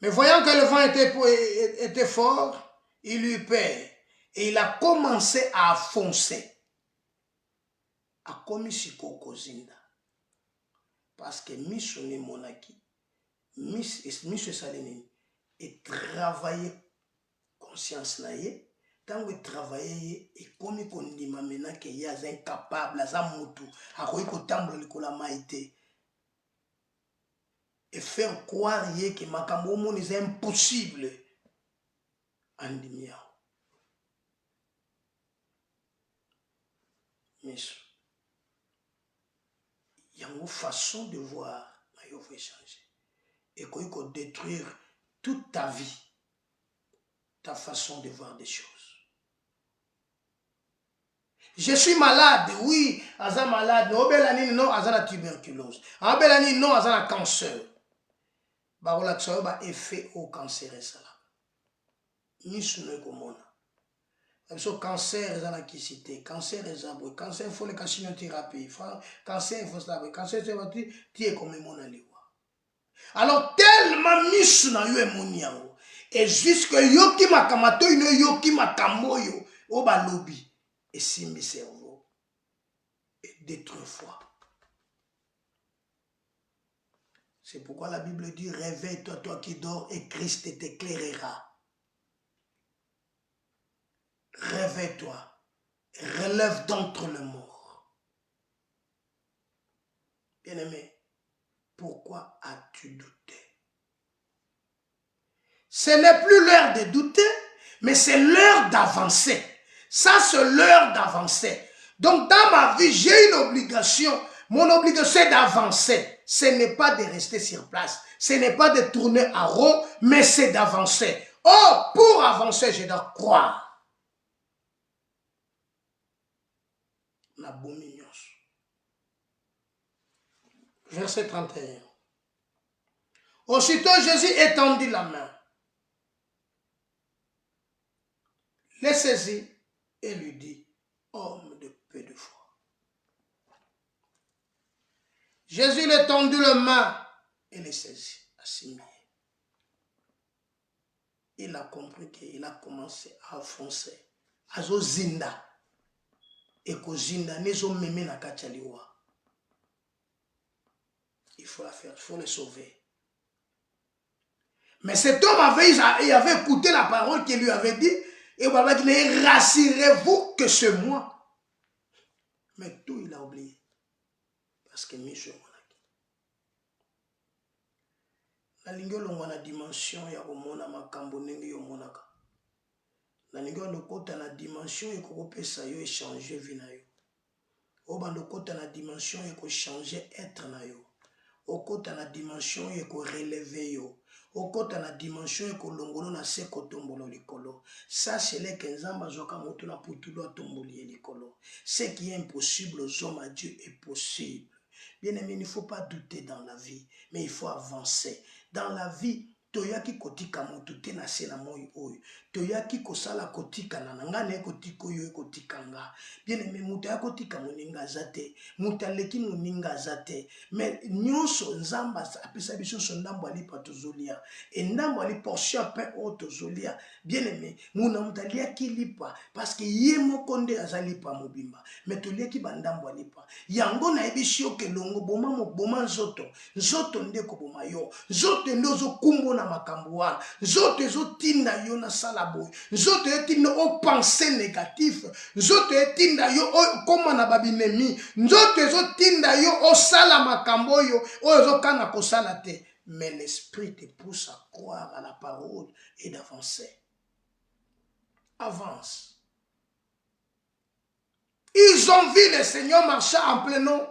mais voyant que le vent était fort, il eut peur. Et il a commencé à foncer. A commis sikoko zinda. Parce que Missoni Monaki, Miss Salinini, et travailler conscience naïe, tant que travailler et comme il dit maintenant qu'il y a incapable, à mutu, à quoi il faut la maïté. Et faire croire que Makambo est impossible en diminuant. Mais il y a une façon de voir, il faut changer. Et qu'il faut détruire toute ta vie, ta façon de voir des choses. Je suis malade, oui, Aza malade, non, Aza la tuberculose. Abelani, non, Aza la cancer. Barola tsoyo ba effet au cancer et ça là. Ni sune komona. Parce cancer est la cité, cancer est abou, cancer faut les chimiothérapie, cancer faut ça, cancer c'est tu es comme mon aliwa. Alors tellement misuna yo emoniango et jusque yoki makamato ino yoki makamoyo o ba lobby et si mes cerveaux et détruire foi. C'est pourquoi la Bible dit réveille-toi toi qui dors et Christ t'éclairera. Réveille-toi, relève d'entre les morts. Bien-aimé, pourquoi as-tu douté? Ce n'est plus l'heure de douter, mais c'est l'heure d'avancer. Ça, c'est l'heure d'avancer. Donc, dans ma vie, j'ai une obligation. Mon obligation est d'avancer. Ce n'est pas de rester sur place. Ce n'est pas de tourner en rond, mais c'est d'avancer. Oh, pour avancer, je dois croire. Verset 31. Aussitôt Jésus étendit la main, le saisit et lui dit, homme de peu de foi. Jésus lui tendit la main et le saisit, assimilé. Il a compris qu'il a commencé à foncer. Azo zinda. Et que zinda nezo meme na kachaliwa. Il faut la faire, il faut le sauver. Mais cet homme il avait écouté la parole qu'il lui avait dit. Et voilà qu'il dit, rassurez-vous que c'est moi. Mais tout il a oublié. Parce que Michel Monaki. La lingolo na dimension ya komona makambo ndenge yo monaka. La lingolo kota na dimension ekopesa yo échanger vie na yo. Obando kota na dimension changer être na yo. Okota na dimension relever yo. Okota na dimension longolo na se kotombolo likolo. Ça c'est les kenzamba zoka moto na putulo tomboli likolo. Ce qui est impossible aux hommes à Dieu est possible. Bien aimé, il ne faut pas douter dans la vie, mais il faut avancer. Dans la vie, toyaki kotika moto te na se na moi oyo. Toyaki kosala kotika na ngane kotika oyo kotika nga. Bien aimé, moto ya kotika moninga zate, moto aleki moninga zate. Mais nyonso nzamba apesa biso so ndambo ali pa tozolia. Et ndambo ali portion pe o tozolia. Bien aimé, muna mutalia ki lipa parce que ye moko nde azali pa mobimba. Mais toliaki bandambo ali pa. Yango na ebishi okelongo boma moboma nzoto. Nzoto nde ko boma yo. Nzoto nde zo kumbo na makambo wana. Nzoto ezo tinda yo na sala boy. Nzoto etinda o pensée négatif. Nzoto etinda yo o koma na babinemi. Nzoto ezo tinda yo o sala makambo yo o ezo kana ko sala te. Mais l'esprit te pousse à croire à la parole et d'avancer. Avance. Ils ont vu le Seigneur marcher en plein eau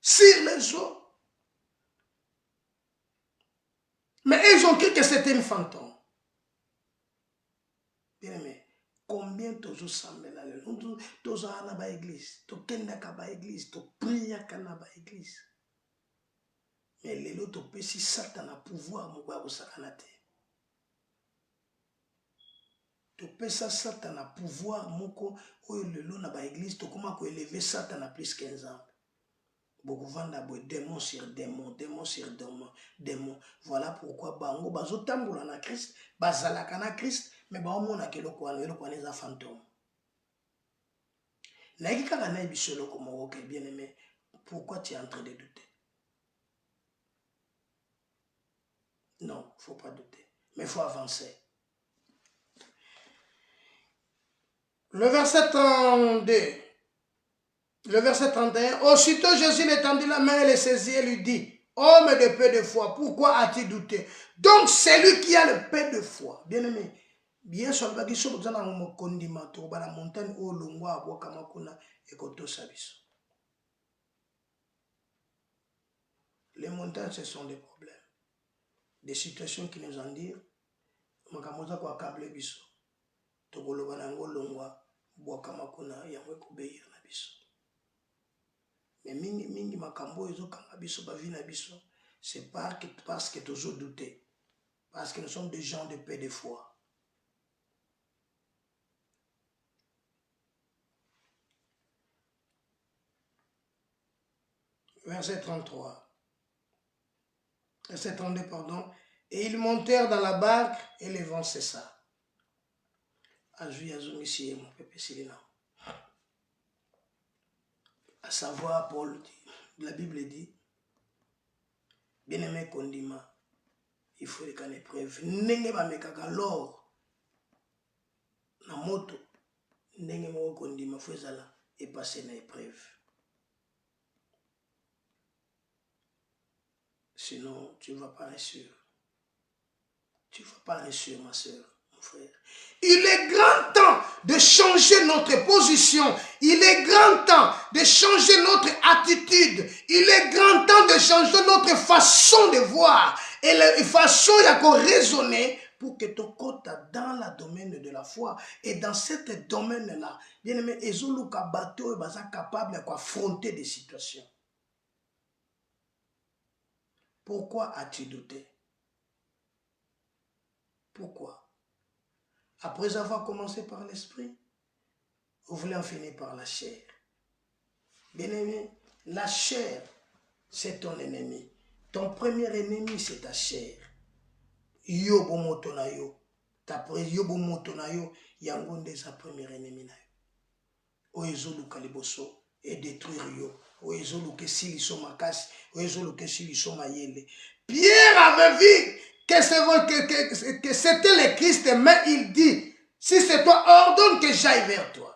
sur les eaux. Mais ils ont cru que c'était une fantôme. Bien aimé, combien tous semblent là? Tous à la église, tous kendaka ba église, tous priaka na ba église. Mais les autres si Satan a pouvoir mouba au sakanate. Tu peux ça Satan a pouvoir moko o le lo na ba église, tu comment ko élever Satan à plus 15 ans. Beaucoup vanda boy démon sur démon, démon sur démon, démon. Voilà pourquoi bango bazo tambola na Christ, bazalaka na Christ, mais ba omona ke lokwa les fantômes. Na ikaka na bisolo ko moko ke bien aimé. Pourquoi tu es en train de douter? Non, faut pas douter, mais faut avancer. Le verset 32. Le verset 31. Aussitôt Jésus l'étendit la main et le saisit et lui dit, homme de peu de foi, pourquoi as-tu douté? Donc c'est lui qui a le peu de foi. Bien aimé, bien sûr, il y a la montagne où l'on a les montagnes, ce sont des problèmes. Des situations qui nous en disent, makamoza kwa kable biso. Tokoloba nango longwa, bwakama kuna ya wekubeya na biso. Mais mingi makambo ezo kanga biso bavi na biso, c'est pas parce que toujours douter, parce que nous sommes des gens de paix de foi. Verset 33. Verset 32, pardon. Et ils montèrent dans la barque et le vent cessa. À savoir, Paul dit, la Bible dit, bien-aimé Kondima, il faut qu'une épreuve. Nenge ba mekaka l'or na moto, nenge mo Kondima faut zala et passer na épreuve. Sinon, tu ne vas pas réussir. Tu ne vas pas réussir, ma soeur, mon frère. Il est grand temps de changer notre position. Il est grand temps de changer notre attitude. Il est grand temps de changer notre façon de voir. Et la façon de raisonner pour que tu côtes dans le domaine de la foi. Et dans ce domaine-là, bien aimé, Ezoluka bateau est capable d'affronter des situations. Pourquoi as-tu douté? Pourquoi? Après avoir commencé par l'esprit, vous voulez en finir par la chair. Bien aimé, la chair, c'est ton ennemi. Ton premier ennemi, c'est ta chair. Yobo motonayo. Yobo motonayo, yangonde sa premier ennemi na yo. Oezolu kaliboso et détruire yo. Oezolu ke sili so makasi, oezolu ke sili so mayele. Pierre avait vu que c'était le Christ, mais il dit, si c'est toi, ordonne que j'aille vers toi.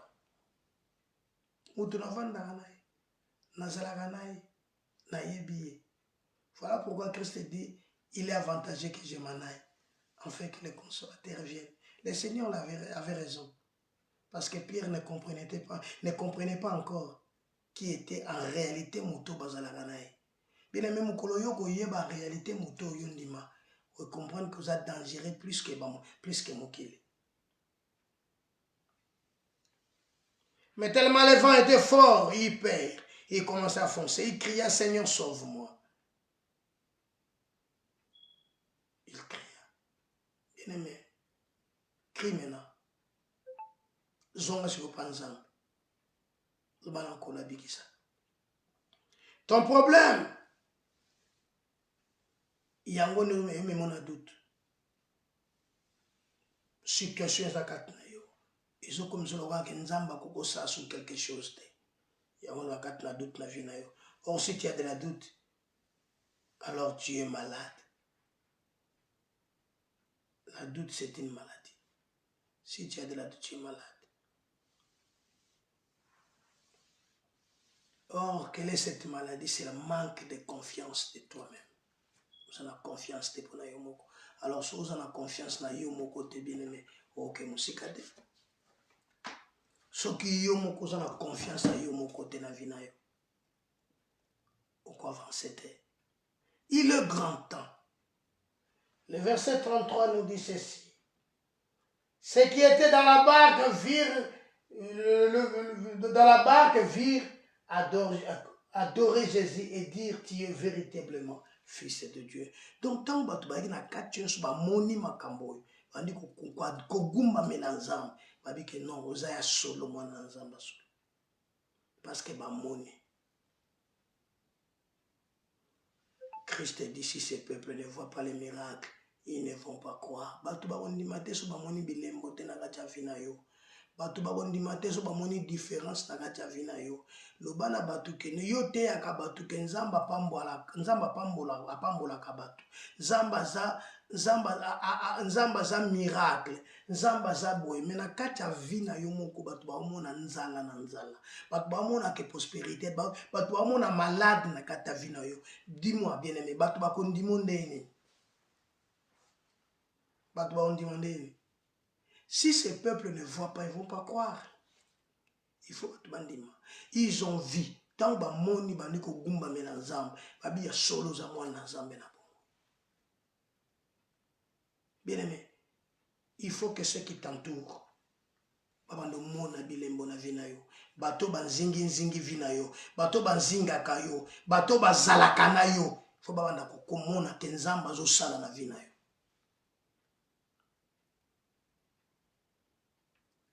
Voilà pourquoi Christ dit, il est avantageux que je m'en aille, afin que les consolateurs viennent. Le Seigneur avait raison, parce que Pierre ne comprenait pas encore qui était en réalité Moto Bazalaganaï. Bien même Koloyoko Yeba en réalité Moto Yondima, vous comprenez que vous êtes dangereux plus que Mokele. Mais tellement le vent était fort, il perd. Il commençait à foncer. Il cria, Seigneur, sauve-moi. Il cria. Bien aimé, crie maintenant. Zonga sur Panzan. Ton problème, il y a un doute. Situation est à quatre. Ils ont comme ça, que Nzamba koko ça sur quelque chose. Il y a un quatre doute na vie na yo. Or si tu as de la doute, alors tu es malade. La doute c'est une maladie. Si tu as de la doute, tu es malade. Or, quelle est cette maladie? C'est le manque de confiance de toi-même. Vous avez confiance de toi-même. Alors, si vous avez confiance na yomoko te bien aimé, ok, musikade. Ce qui yomoko vous avez confiance na yomoko te na vina yo. Pourquoi avancer? Il est grand temps. Le verset 33 nous dit ceci. Ceux qui étaient dans la barque virent adorer Jésus et dire tu es véritablement fils de Dieu. Donc tant que tu as quatre choses, moni makamboy, bandi kogumba menanzam, babi que non, osaya solo mwananzamba solo. Parce que moni. Christ dit si ces peuples ne voient pas les miracles, ils ne vont pas croire. Batu ba ondimate so ba moni bilembo te na gacha fina yo. Batu ba ondimate so ba moni différence na gacha fina yo. Lobana batu ke ne yo te aka batu ke nzamba pambola ka batu. Nzamba za miracle, nzamba za boy. Mena kacha vina yo moko batu ba omona nzala na nzala. Batu ba omona ke prospérité, batu ba omona malade na kata vina yo. Dis-moi bien aimé, batu ba kondimonde ni. Si ces peuples ne voient pas, ils ne vont pas croire. Il faut que ils ont vu. Tant que moni baniko gumba menanzam, babi ya solo za mwana nzambe na bon. Bien aimé, il faut que ceux qui t'entourent, babando mona bilembo na vina yo, bato banzingi nzingi vina yo, bato banzinga kayo, bato bazalaka na yo, faut babanda kokomona ke nzamba zo sala na vina yo.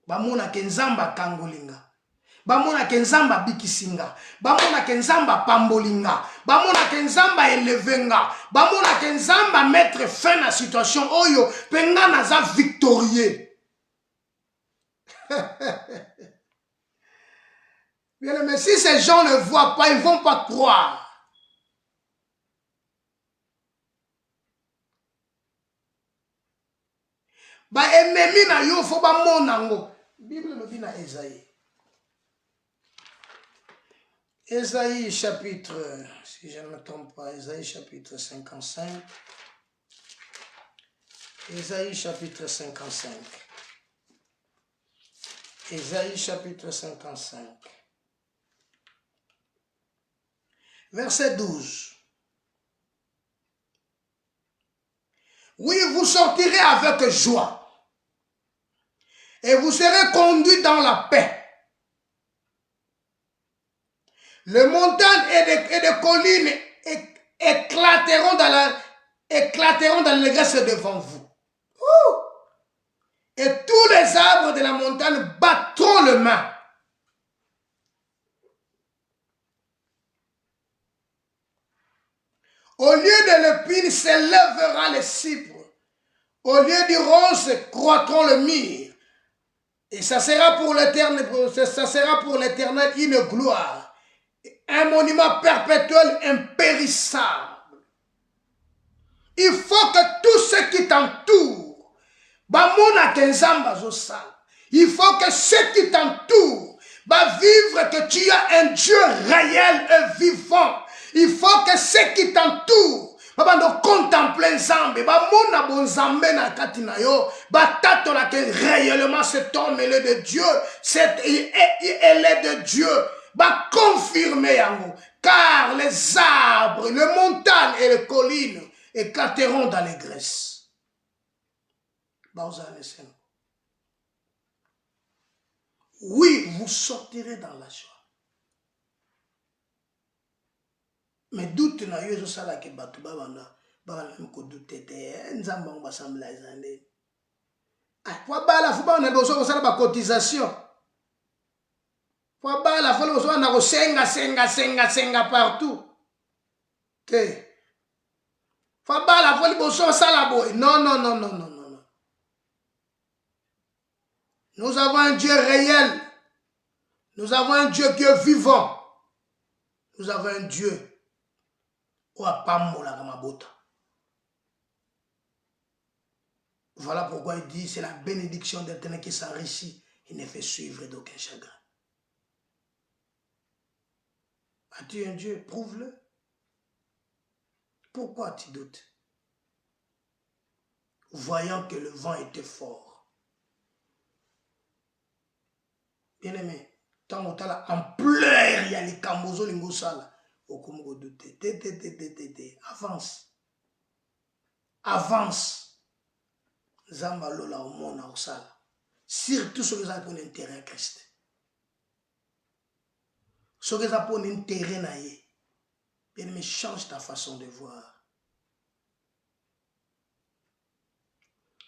Bamona ke nzamba kangolinga, bamona ke nzamba bikisinga, bamona ke nzamba pambolinga, bamona ke nzamba elevenga, bamona ke nzamba mettre fin à situation oyo penga naza victorieux. Bien, mais si ces gens ne voient pas, ils ne vont pas croire. Ba ennemi na yo fo ba monango. Bible me dit na Esaïe. Esaïe chapitre, si je ne me trompe pas, Esaïe chapitre 55. Esaïe chapitre 55. Esaïe chapitre 55. Verset 12. Oui, vous sortirez avec joie. Et vous serez conduits dans la paix. Les montagnes et les collines éclateront dans l'allégresse devant vous. Et tous les arbres de la montagne battront le main. Au lieu de l'épine s'élèvera le cypre. Au lieu du rose croîtront le myrrhe. Et ça sera pour l'éternel une gloire. Un monument perpétuel impérissable. Il faut que ceux qui t'entourent vivre que tu as un Dieu réel et vivant. Il faut que ceux qui t'entourent contempler Nzambe, mona bonzambe na kati na yo, tatona que réellement cet homme il est de Dieu, elle est de Dieu, confirmer yango, car les arbres, les montagnes et les collines éclateront dans les graisses. Oui, vous sortirez dans la joie. Mais doute na yo zo sala ke batu babanda ko douter te nzamba ngo basambla ezande. Ah, faut bala faut ba na besoin sala ba cotisation. Faut bala faut besoin na ko senga partout. Te. Faut bala faut besoin sala boy. Non. Nous avons un Dieu réel. Nous avons un Dieu qui est vivant. Nous avons un Dieu voilà pourquoi il dit c'est la bénédiction d'Éternel qui s'enrichit. Il ne fait suivre d'aucun chagrin. As-tu un Dieu? Prouve-le. Pourquoi tu doutes? Voyant que le vent était fort. Bien-aimé, tant que tu as en pleurs, il y a les cambozo lingosala. Avance. Zamba lola au monde au sala. Surtout ce que ça pour l'intérêt à Christ. Ce que ça pour l'intérêt naïe. Bien mais change ta façon de voir.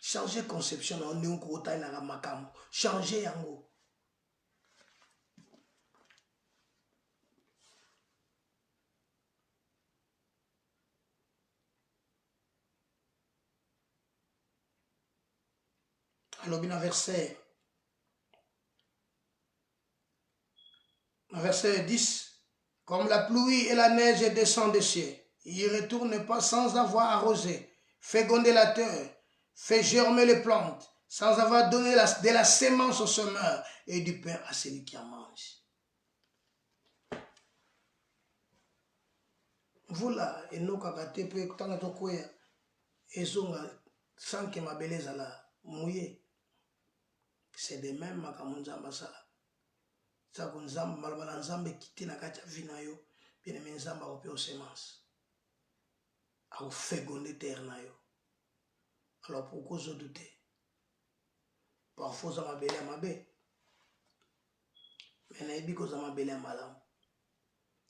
Changer conception on est un kota na makamo. Changer yango. Alors, bien, verset 10, comme la pluie et la neige descendent des cieux, il ne retourne pas sans avoir arrosé, fait gronder la terre, fait germer les plantes, sans avoir donné de la sémence au semeur et du pain à celui qui en mange. Voilà, et nous, kakate, peu, tant que tu et sans que ma belleza la mouillée. C'est de même makamu nzamba sala. Sako nzamba malabala nzamba kiti na kati ya vina yo. Bien mais nzamba ope o semence. A o féconder terre na yo. Alors pourquoi je douter? Parfois ça m'a belé mabe. Mais na ebi ko za m'a belé malam.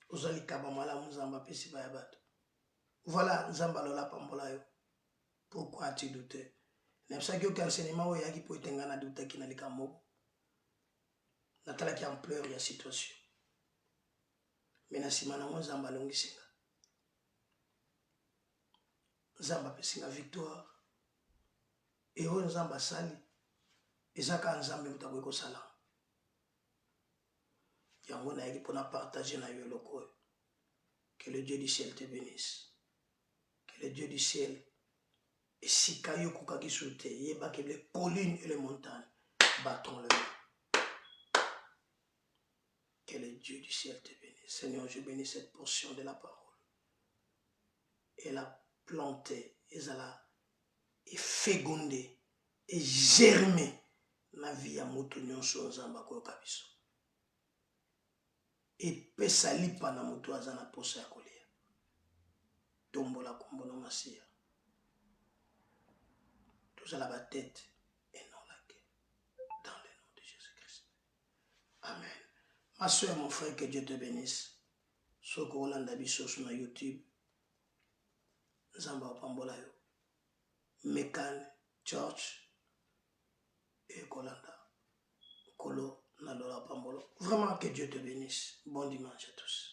Ozali kaba malam nzamba pesi ba ya bato. Voilà nzamba lola pambola yo. Pourquoi tu doutes? N'est-ce pas que aucun enseignement il y a qui peut être un doute qui n'a les camo. Natala qui en pleure il y a situation. Mais na simana mo nzamba longi singa. Nzamba pesinga victoire. Et on nzamba sali. Ezaka nzamba mutakwe ko sala. Yango na yaki pona partager na yo loko. Que le Dieu du ciel te bénisse. Que le Dieu du ciel et si kayo kukaki soute, yeba que les collines et les montagnes battons le vent. Que le Dieu du ciel te bénisse. Seigneur, je bénis cette portion de la parole. Et la planter, et féconder, et germer la vie à moto nyonso nzamba ko kabiso. Et pesa lipa na moto azana posa ya kolia. Tombola kombo na masia. Tous à la tête et non la queue. Dans le nom de Jésus-Christ. Amen. Ma soeur, mon frère, que Dieu te bénisse. Soko Olanda biso sur YouTube. Zamba Pambola yo. Mekan Church et Kolanda. Kolo Nalola Pambolo. Vraiment que Dieu te bénisse. Bon dimanche à tous.